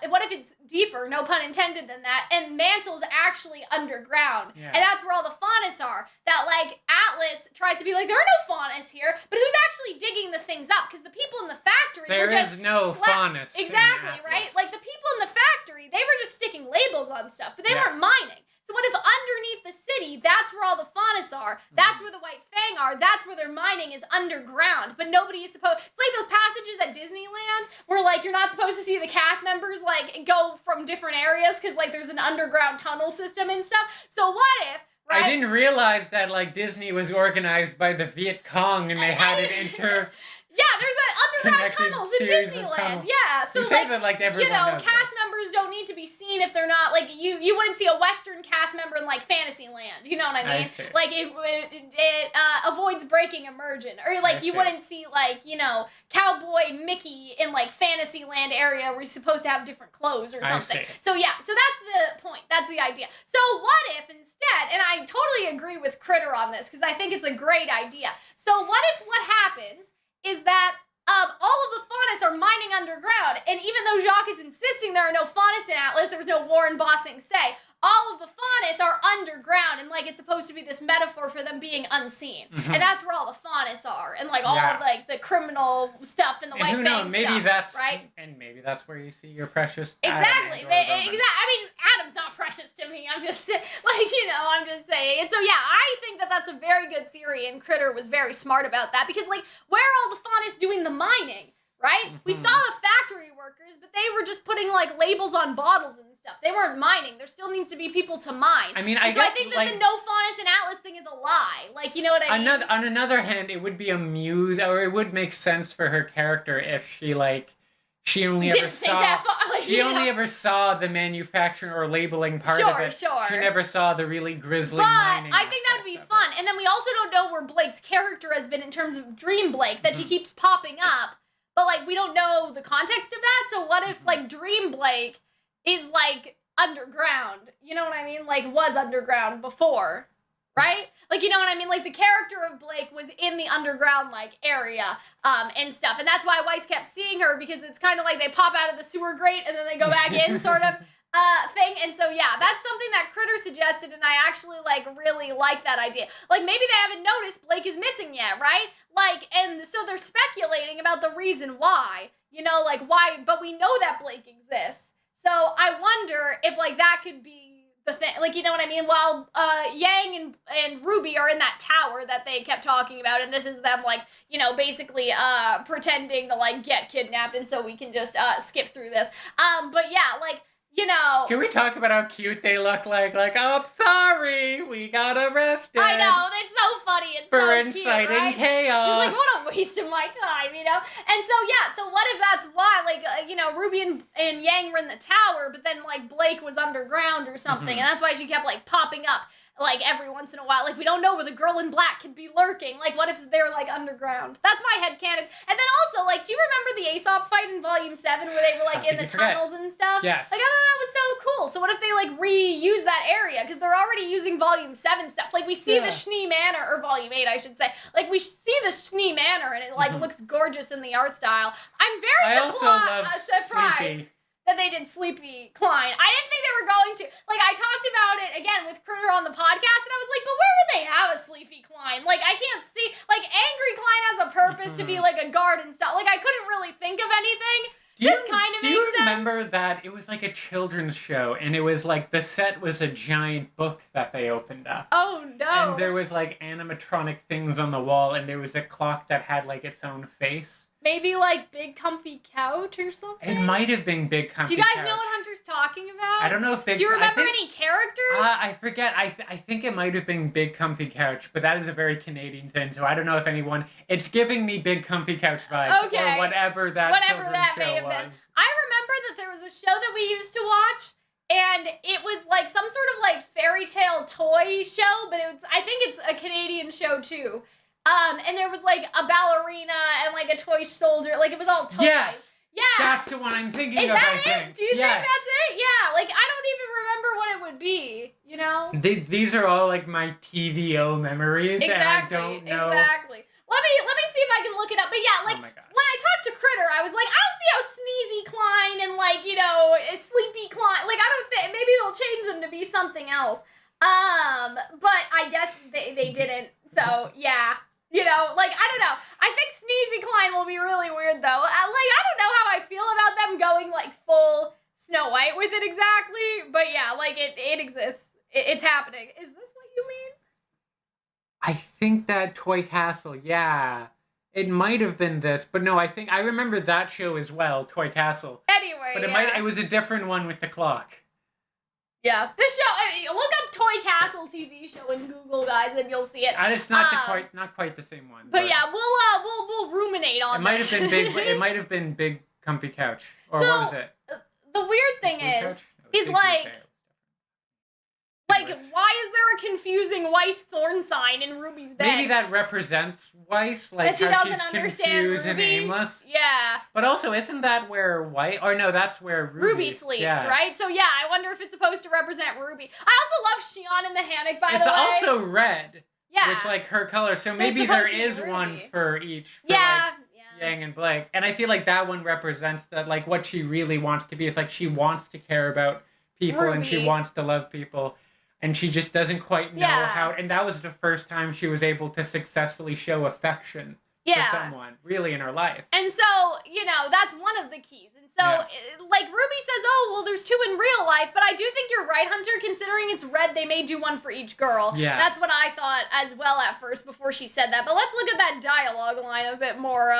Speaker 1: what if it's deeper, no pun intended, than that, and Mantle's actually underground, and that's where all the Faunus are, that, like, Atlas tries to be like, there are no Faunus here, but who's actually digging the things up? Because the people in the factory were just... There is no Faunus. Exactly, right? Like, the people in the factory, they were just sticking labels on stuff, but they weren't mining. So what if underneath the city, that's where all the Faunus are, that's where the White Fang are, that's where their mining is underground, but nobody is supposed... It's like those passages at Disneyland where, like, you're not supposed to see the cast members, like, go from different areas because, like, there's an underground tunnel system and stuff. So what if... Right?
Speaker 2: I didn't realize that, like, Disney was organized by the Viet Cong and they had it
Speaker 1: Yeah, there's underground tunnels in Disneyland. Yeah, so,
Speaker 2: you say that like everyone
Speaker 1: you know,
Speaker 2: knows
Speaker 1: cast members don't need to be seen if they're not, like, you wouldn't see a Western cast member in, like, Fantasyland. You know what I mean? Like, it avoids breaking immersion. Or, like, you wouldn't see, like, you know, Cowboy Mickey in, like, Fantasyland area where he's supposed to have different clothes or something. So, yeah, so that's the point. That's the idea. So, what if instead, and I totally agree with Critter on this, because I think it's a great idea. So, what if what happens is that all of the Faunus are mining underground, and even though Jacques is insisting there are no Faunus in Atlas, there was no Warren Bossing say, all of the Faunus are underground, and, like, it's supposed to be this metaphor for them being unseen. And that's where all the Faunus are, and, like, all of, like, the criminal stuff and the White Fang stuff, right?
Speaker 2: And maybe that's where you see your precious
Speaker 1: Exactly. I mean, Adam's not precious to me. I'm just, like, you know, I'm just saying. And so, yeah, I think that that's a very good theory, and Critter was very smart about that, because, like, where are all the Faunus doing the mining, right? We saw the factory workers, but they were just putting, like, labels on bottles and stuff. They weren't mining. There still needs to be people to mine.
Speaker 2: I mean,
Speaker 1: I think that, like, the no Faunus and Atlas thing is a lie. Like, you know what I mean?
Speaker 2: On another hand, it would be or it would make sense for her character if she, like, she only ever saw the manufacturing or labeling part of it. She never saw the really grisly mining.
Speaker 1: But I think that would be fun. And then we also don't know where Blake's character has been in terms of Dream Blake, that she keeps popping up. But, like, we don't know the context of that. So what if, like, Dream Blake is, like, underground. You know what I mean? Like, was underground before, right? Like, you know what I mean? Like, the character of Blake was in the underground, like, area, and stuff. And that's why Weiss kept seeing her, because it's kind of like they pop out of the sewer grate and then they go back in, sort of, thing. And so, yeah, that's something that Critter suggested, and I actually, like, really like that idea. Like, maybe they haven't noticed Blake is missing yet, right? Like, and so they're speculating about the reason why, you know, like, why, but we know that Blake exists. So I wonder if, like, that could be the thing, like, you know what I mean? While Yang and RWBY are in that tower that they kept talking about, and this is them, like, you know, basically pretending to, like, get kidnapped, and so we can just skip through this. But yeah, like, you know.
Speaker 2: Can we talk about how cute they look like? Like, oh, sorry, we got arrested.
Speaker 1: I know, it's so funny. It's
Speaker 2: for
Speaker 1: so
Speaker 2: inciting
Speaker 1: cute, right?
Speaker 2: chaos.
Speaker 1: She's like, what a waste of my time, you know? And so, yeah, so what if that's why, like, you know, RWBY and Yang were in the tower, but then, like, Blake was underground or something, and that's why she kept, like, popping up, like, every once in a while. Like, we don't know where the girl in black could be lurking. Like, what if they're, like, underground? That's my headcanon. And then also, like, do you remember the Aesop fight in Volume 7 where they were, like, in the tunnels and stuff?
Speaker 2: Yes.
Speaker 1: Like, I thought that was so cool. So what if they, like, reuse that area? Because they're already using Volume 7 stuff. Like, we see the Schnee Manor, or Volume 8, I should say. Like, we see the Schnee Manor, and it, like, looks gorgeous in the art style. I'm very surprised that they did Sleepy Klein. I didn't think they were going to. Like, I talked about it, again, with Critter on the podcast, and I was like, but where would they have a Sleepy Klein? Like, I can't see. Like, Angry Klein has a purpose to be, like, a guard and stuff. Like, I couldn't really think of anything. This kind of makes sense. Do you
Speaker 2: remember that it was like a children's show, and it was like the set was a giant book that they opened up?
Speaker 1: Oh, no.
Speaker 2: And there was like animatronic things on the wall, and there was a clock that had like its own face.
Speaker 1: Maybe like Big Comfy Couch or something?
Speaker 2: It might have been Big Comfy Couch.
Speaker 1: Do you guys know what Hunter's talking about?
Speaker 2: I don't know if Big...
Speaker 1: Do you remember any characters?
Speaker 2: I forget. I think it might have been Big Comfy Couch, but that is a very Canadian thing, so I don't know if anyone... It's giving me Big Comfy Couch vibes.
Speaker 1: Okay.
Speaker 2: Or whatever that
Speaker 1: may have been. I remember that there was a show that we used to watch, and it was like some sort of like fairy tale toy show, but I think it's a Canadian show too. And there was like a ballerina and like a toy soldier. Like it was all toys.
Speaker 2: Yes.
Speaker 1: Yeah.
Speaker 2: That's the one I'm thinking of,
Speaker 1: I
Speaker 2: think.
Speaker 1: It? Do you think that's it? Yeah. Like I don't even remember what it would be, you know?
Speaker 2: These are all like my TVO memories, and I don't know.
Speaker 1: Exactly. Let me see if I can look it up. But yeah, like when I talked to Critter, I was like, I don't see how Sneezy Klein and like, you know, Sleepy Klein, like I don't think, maybe they'll change them to be something else. But I guess they didn't. So yeah. You know, like, I don't know. I think Sneezy Klein will be really weird, though. Like, I don't know how I feel about them going, like, full Snow White with it exactly. But, yeah, like, it exists. It's happening. Is this what you mean?
Speaker 2: I think that Toy Castle, yeah. It might have been this. But, no, I remember that show as well, Toy Castle.
Speaker 1: Anyway,
Speaker 2: but it was a different one with the clock.
Speaker 1: Yeah, this show. Look up Toy Castle TV show in Google, guys, and you'll see it.
Speaker 2: And it's not quite the same one.
Speaker 1: But yeah, we'll ruminate on.
Speaker 2: It might have been big. It might have been Big Comfy Couch, or what was it?
Speaker 1: The weird thing is like. Like, why is there a confusing Weiss thorn sign in RWBY's bed?
Speaker 2: Maybe that represents Weiss, like
Speaker 1: that
Speaker 2: how she's confused and aimless.
Speaker 1: Yeah.
Speaker 2: But also, isn't that where Weiss? Or no, that's where
Speaker 1: RWBY sleeps, right? So yeah, I wonder if it's supposed to represent RWBY. I also love Xion in the hammock, by the way.
Speaker 2: It's also red.
Speaker 1: Yeah.
Speaker 2: Which, like, her color. So maybe there is one for each. For,
Speaker 1: yeah.
Speaker 2: Yang and Blake. And I feel like that one represents that, like, what she really wants to be. Is like, she wants to care about people and she wants to love people. And she just doesn't quite know how. And that was the first time she was able to successfully show affection to someone, really, in her life.
Speaker 1: And so, you know, that's one of the keys. And so, like, RWBY says, oh, well, there's 2 in real life. But I do think you're right, Hunter. Considering it's red, they may do one for each girl.
Speaker 2: Yeah.
Speaker 1: That's what I thought as well at first before she said that. But let's look at that dialogue line a bit more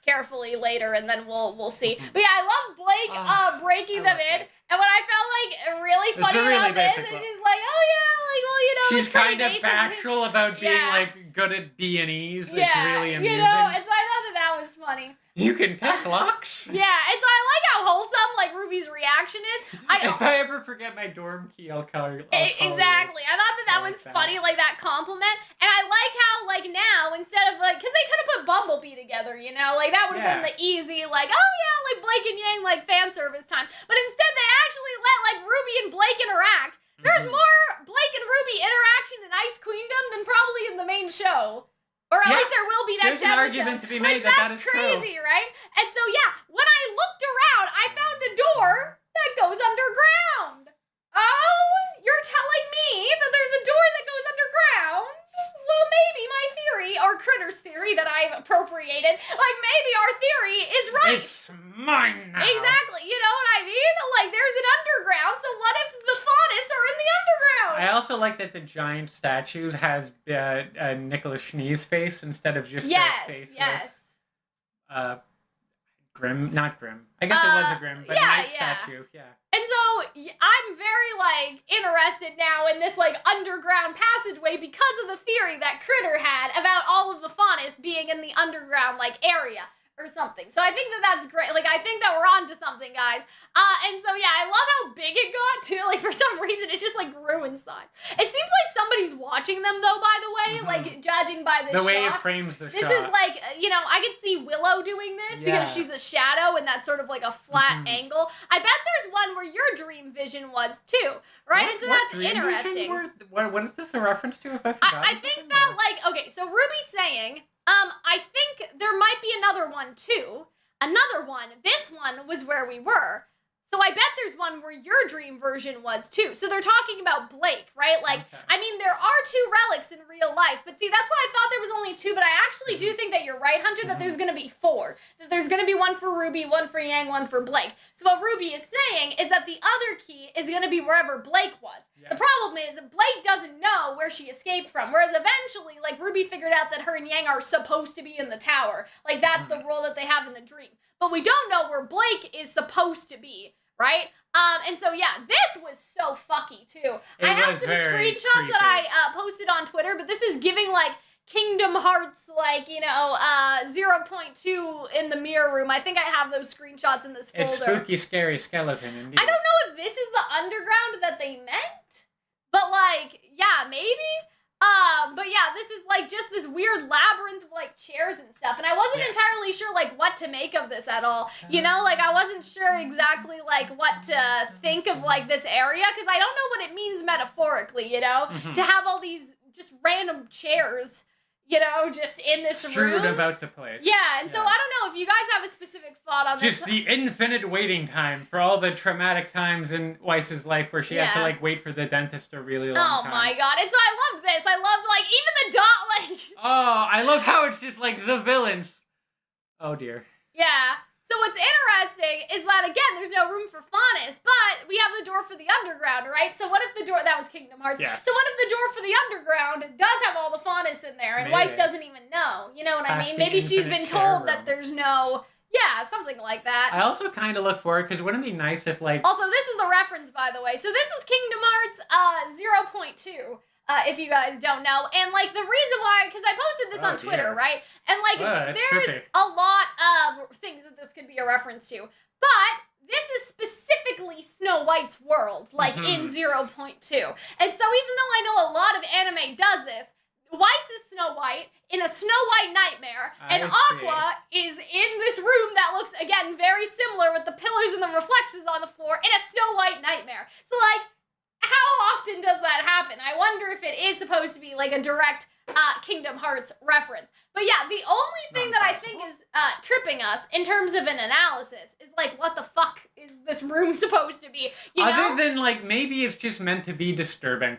Speaker 1: carefully later, and then we'll see. But yeah, I love Blake breaking them in. And what I felt like really funny about this is she's like, oh yeah, like, well, you know,
Speaker 2: she's kind of bashful about being like good at B&Es. It's really amusing.
Speaker 1: You know, and so I thought that was funny.
Speaker 2: You can pick locks?
Speaker 1: Yeah, and so I like how wholesome, like, RWBY's reaction is.
Speaker 2: If I ever forget my dorm key, I'll call you.
Speaker 1: Exactly. I thought that was funny, like, that compliment. And I like how, like, now, instead of, like, because they could have put Bumblebee together, you know? Like, that would have been the easy, like, oh, yeah, like, Blake and Yang, like, fan service time. But instead, they actually let, like, RWBY and Blake There's more Blake and RWBY interaction in Ice Queendom than probably in the main show. Or at least there will be next episode.
Speaker 2: There's an argument to be made that is
Speaker 1: crazy,
Speaker 2: true.
Speaker 1: right? And so, yeah, when I looked around, I found a door that goes underground. Oh, you're telling me that there's a door that goes underground? Well, maybe my theory, or Critter's theory that I've appropriated, like maybe our theory is right.
Speaker 2: It's mine now.
Speaker 1: Exactly, you know what I mean? Like there's an underground, so what if the faunus are in the underground?
Speaker 2: I also like that the giant statues has Nicholas Schnee's face instead of just a faceless. Grim, not Grim. I guess it was a Grim, but night statue,
Speaker 1: And so I'm very like interested now in this like underground passageway because of the theory that Critter had about all of the faunus being in the underground like area or something. So I think that that's great. Like I think that we're on to something, guys. And so yeah, I love how big it got too. Like for some reason it just like grew in size. It seems like somebody's watching them though, by the way, like judging by the
Speaker 2: way
Speaker 1: shots.
Speaker 2: it frames the shot.
Speaker 1: This is like, you know, I could see Willow doing this because she's a shadow and that's sort of like a flat angle. I bet there's one where your dream vision was too, right? And so that's interesting.
Speaker 2: What is this a reference to? If I forgot.
Speaker 1: I think that like, okay, so RWBY's saying, I think there might be another one too. Another one. This one was where we were. So I bet there's one where your dream version was too. So they're talking about Blake, right? Like, I mean, there are 2 relics in real life. But see, that's why I thought there was only 2. But I actually do think that you're right, Hunter, that there's going to be 4. That there's going to be one for RWBY, one for Yang, one for Blake. So what RWBY is saying is that the other key is going to be wherever Blake was. Yeah. The problem is Blake doesn't know where she escaped from. Whereas eventually, like, RWBY figured out that her and Yang are supposed to be in the tower. Like, that's the role that they have in the dream. But we don't know where Blake is supposed to be, right? And so, yeah, this was so fucky, too. I have some screenshots that I posted on Twitter, but this is giving, like, Kingdom Hearts, like, you know, 0.2 in the mirror room. I think I have those screenshots in this folder.
Speaker 2: It's spooky, scary skeleton, indeed.
Speaker 1: I don't know if this is the underground that they meant, but, like, yeah, maybe? But yeah, this is like just this weird labyrinth of like chairs and stuff, and I wasn't entirely sure like what to make of this at all. You know, like I wasn't sure exactly like what to think of like this area because I don't know what it means metaphorically. You know, to have all these just random chairs, you know, just in this
Speaker 2: room.
Speaker 1: Strewn
Speaker 2: about the place.
Speaker 1: Yeah, and so I don't know if you guys have a specific thought on this.
Speaker 2: Just the infinite waiting time for all the traumatic times in Weiss's life where she had to, like, wait for the dentist a really long time.
Speaker 1: Oh my god, and so I loved this. I loved, like, even the dot, like...
Speaker 2: Oh, I love how it's just, like, the villains. Oh, dear.
Speaker 1: Yeah. So what's interesting is that, again, there's no room for faunus, but we have the door for the underground, right? So what if the door... That was Kingdom Hearts.
Speaker 2: Yes.
Speaker 1: So what if the door for the underground does have all the faunus in there, and Weiss doesn't even know? You know what I mean? Maybe she's been told that there's no... Yeah, something like that.
Speaker 2: I also kind of look forward, because wouldn't it be nice if, like...
Speaker 1: Also, this is the reference, by the way. So this is Kingdom Hearts 0.2. If you guys don't know. And, like, the reason why, because I posted this on Twitter, right? And, like, there's a lot of things that this could be a reference to. But this is specifically Snow White's world, like, in 0.2. And so even though I know a lot of anime does this, Weiss is Snow White in a Snow White nightmare, and Aqua is in this room that looks, again, very similar with the pillars and the reflections on the floor in a Snow White nightmare. So, like, how often does that happen? I wonder if it is supposed to be like a direct Kingdom Hearts reference. But yeah, the only thing that I think is tripping us in terms of an analysis is like, what the fuck is this room supposed to be? You know?
Speaker 2: Other than like, maybe it's just meant to be disturbing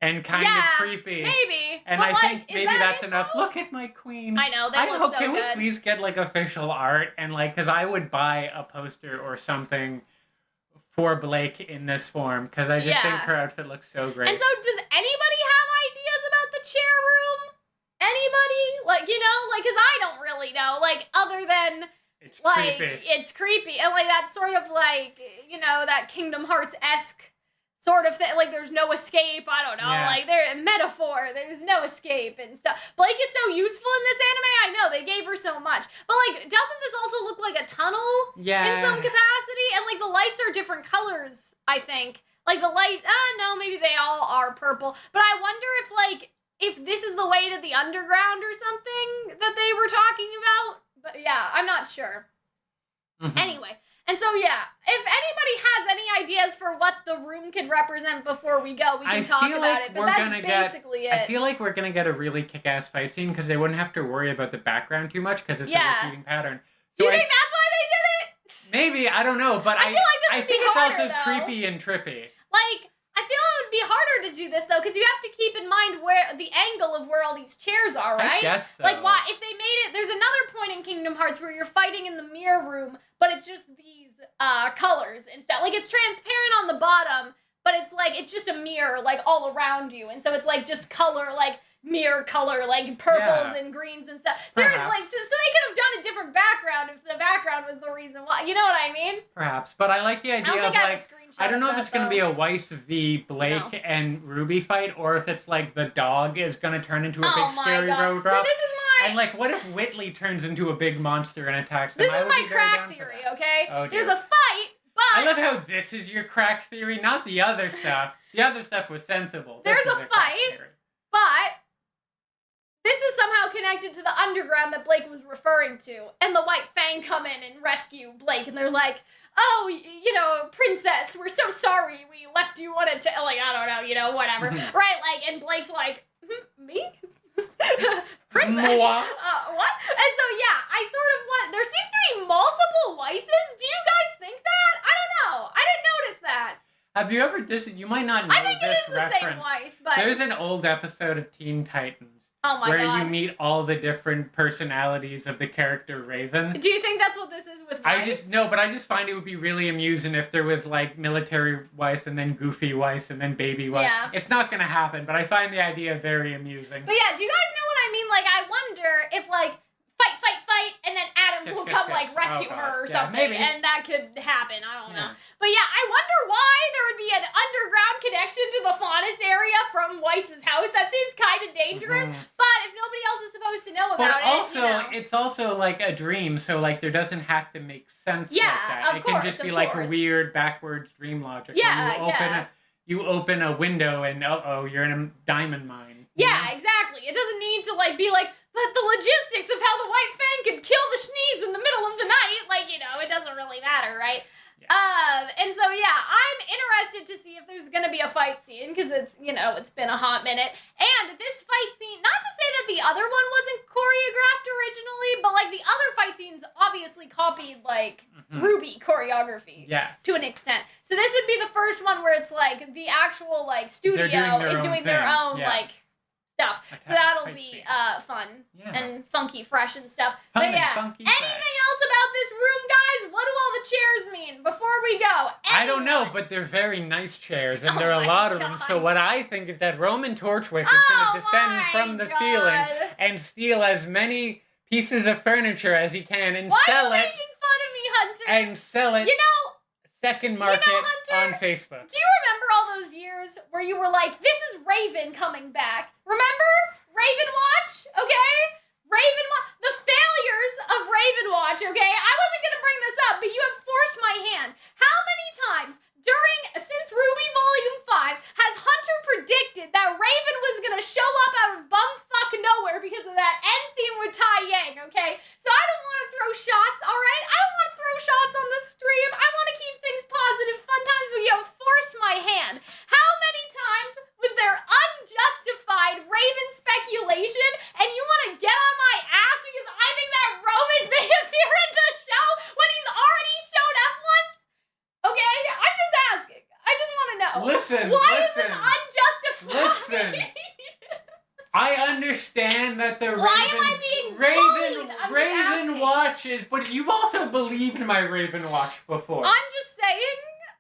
Speaker 2: and kind of creepy.
Speaker 1: Maybe.
Speaker 2: And I think maybe that's enough. Look at my queen.
Speaker 1: I know, they look so good.
Speaker 2: Can we please get like official art and like, because I would buy a poster or something for Blake in this form, because I just think her outfit looks so great.
Speaker 1: And so, does anybody have ideas about the chair room? Anybody? Like, you know, like, because I don't really know, like, other than,
Speaker 2: it's
Speaker 1: like,
Speaker 2: creepy.
Speaker 1: It's creepy, and, like, that sort of, like, you know, that Kingdom Hearts-esque sort of thing, like, there's no escape, I don't know, like, there's no escape and stuff. Blake is so useful in this anime, I know, they gave her so much, but, like, doesn't this also look like a tunnel in some capacity? And, like, the lights are different colors, I think. Like, the light, no, maybe they all are purple, but I wonder if, like, if this is the way to the underground or something that they were talking about, but yeah, I'm not sure. Anyway, And so, yeah, if anybody has any ideas for what the room could represent before we go, we can talk about it. But that's basically it.
Speaker 2: I feel like we're going to get a really kick-ass fight scene because they wouldn't have to worry about the background too much because it's a repeating pattern. So
Speaker 1: do you think that's why they did it?
Speaker 2: Maybe, I don't know, but
Speaker 1: I feel like this would be harder,
Speaker 2: it's also creepy and trippy.
Speaker 1: Like, I feel it would be harder to do this, though, because you have to keep in mind where the angle of where all these chairs are, right?
Speaker 2: I guess so.
Speaker 1: Like, why, if they made it, there's another point in Kingdom Hearts where you're fighting in the mirror room, but it's just these colors and stuff. Like, it's transparent on the bottom, but it's like, it's just a mirror, like, all around you. And so it's like just color, like, mirror color, like purples and greens and stuff. They're like, so they could have done a different background if the background was the reason why. You know what I mean?
Speaker 2: Perhaps, but I like the idea of like, I don't know if it's going to be a Weiss v Blake and RWBY fight, or if it's like the dog is going to turn into a big scary road drop.
Speaker 1: So this is my...
Speaker 2: And like, what if Whitley turns into a big monster and attacks them?
Speaker 1: This is my crack theory, okay?
Speaker 2: Oh,
Speaker 1: there's a fight, but...
Speaker 2: I love how this is your crack theory, not the other stuff. The other stuff was sensible.
Speaker 1: There's a fight, but... this is somehow connected to the underground that Blake was referring to. And the White Fang come in and rescue Blake. And they're like, oh, you know, princess, we're so sorry we left you on a like, I don't know, you know, whatever. Right? Like, and Blake's like, me? Princess? What? And so, yeah, I sort of want... there seems to be multiple Weisses. Do you guys think that? I don't know. I didn't notice that.
Speaker 2: Have you ever... you might not know this reference.
Speaker 1: I think it is the same Weiss, but...
Speaker 2: there's an old episode of Teen Titans.
Speaker 1: Oh my God.
Speaker 2: Where you meet all the different personalities of the character Raven.
Speaker 1: Do you think that's what this is with Weiss?
Speaker 2: But I just find it would be really amusing if there was like military Weiss and then goofy Weiss and then baby Weiss.
Speaker 1: Yeah.
Speaker 2: It's not gonna happen, but I find the idea very amusing.
Speaker 1: But yeah, do you guys know what I mean? Like, I wonder if like, fight, and then Adam will come like rescue her or something, maybe. And that could happen. I don't know. But yeah, I wonder why there would be an underground connection to the Faunus area from Weiss's house. That seems kind of dangerous. But if nobody else is supposed to know about
Speaker 2: it, it's also like a dream, so like there doesn't have to make sense like that. It can just be like a weird backwards dream logic.
Speaker 1: Yeah,
Speaker 2: you open a window and you're in a diamond mine.
Speaker 1: Yeah, exactly. It doesn't need to like be like, but the logistics of how the White Fang could kill the Schnees in the middle of the night, like, you know, it doesn't really matter, right? Yeah. And so, yeah, I'm interested to see if there's going to be a fight scene, because it's, you know, it's been a hot minute. And this fight scene, not to say that the other one wasn't choreographed originally, but, like, the other fight scenes obviously copied, like, RWBY choreography to an extent. So this would be the first one where it's, like, the actual, like, studio is doing their own, like, stuff. So that'll be fun and funky, fresh and stuff. But yeah, anything else about this room, guys? What do all the chairs mean before we go?
Speaker 2: I don't know, but they're very nice chairs, and there are a lot of them. So what I think is that Roman Torchwick is going to descend from the ceiling and steal as many pieces of furniture as he can and sell it.
Speaker 1: Why are you making fun of me, Hunter?
Speaker 2: And sell it.
Speaker 1: You know,
Speaker 2: second market on Facebook.
Speaker 1: Do you remember all those years where you were like, this is Raven coming back? Remember? Raven Watch? Okay? Raven Watch. The failures of Raven Watch, okay? I wasn't going to bring this up, but you have forced my hand. How many times since RWBY Volume 5 has Hunter predicted that Raven was going to show up out of bumfuck nowhere because of that end scene with Tai Yang, okay? So I don't want to throw shots, all right? I don't want to throw shots on the stream. I want to keep things positive, fun times, but you have forced my hand. How many times was there unjustified Raven speculation, and you want to get on my ass because I think that Roman may appear in the show when he's already showed up once? Okay? I'm just asking. I just want to know. Why is this unjustified?
Speaker 2: Listen. I understand that the
Speaker 1: Why am I being
Speaker 2: Raven watches, but you've also believed my Raven watch before.
Speaker 1: I'm just saying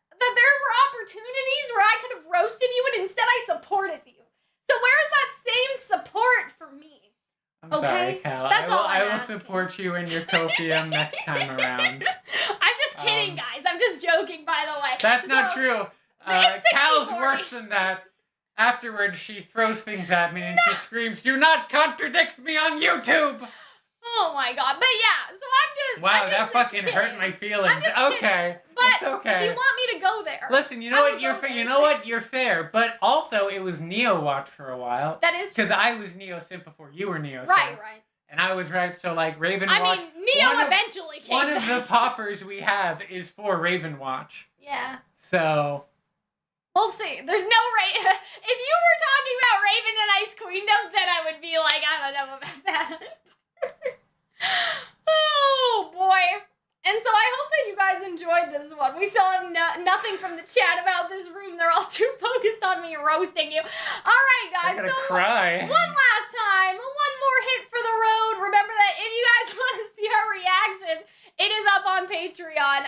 Speaker 1: that there were opportunities where I could have roasted you and instead I supported you. So where's that same support for me?
Speaker 2: I'm sorry, Cal. I will support you in your copium next time around.
Speaker 1: I'm just kidding, guys. I'm just joking, by the way.
Speaker 2: That's not true. Cal's worse than that. Afterwards, she throws things at me and she screams, "Do not contradict me on YouTube!"
Speaker 1: Oh my God. But yeah, so
Speaker 2: I'm just that fucking kidding. Hurt my feelings. Okay.
Speaker 1: But
Speaker 2: it's okay.
Speaker 1: If you want me to go there.
Speaker 2: Listen, you know what? You're fair. But also, it was Neo Watch for a while.
Speaker 1: That is true.
Speaker 2: Because I was Neo Simp before you were Neo Simp.
Speaker 1: Right.
Speaker 2: And I was right. So like Raven Watch.
Speaker 1: I mean, Neo eventually came
Speaker 2: One
Speaker 1: back.
Speaker 2: of the poppers we have is for Raven Watch.
Speaker 1: Yeah.
Speaker 2: So.
Speaker 1: We'll see. There's no If you were talking about Raven and Ice Queendom, then I would be like, I don't know about that. Oh, boy. And so I hope that you guys enjoyed this one. We still have nothing from the chat about this room. They're all too focused on me roasting you. All right, guys.
Speaker 2: I'm gonna cry.
Speaker 1: One last time, one more hit for the road. Remember that if you guys want to see our reaction, it is up on Patreon.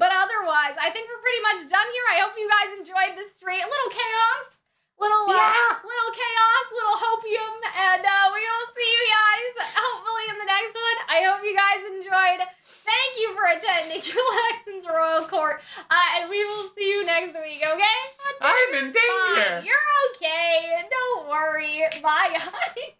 Speaker 1: But otherwise, I think we're pretty much done here. I hope you guys enjoyed this stream. A little chaos. Little chaos, little hopium. And we will see you guys hopefully in the next one. I hope you guys enjoyed. Thank you for attending Calxyn's Royal Court. And we will see you next week, okay?
Speaker 2: I'm in danger.
Speaker 1: Bye. You're okay. Don't worry. Bye, guys.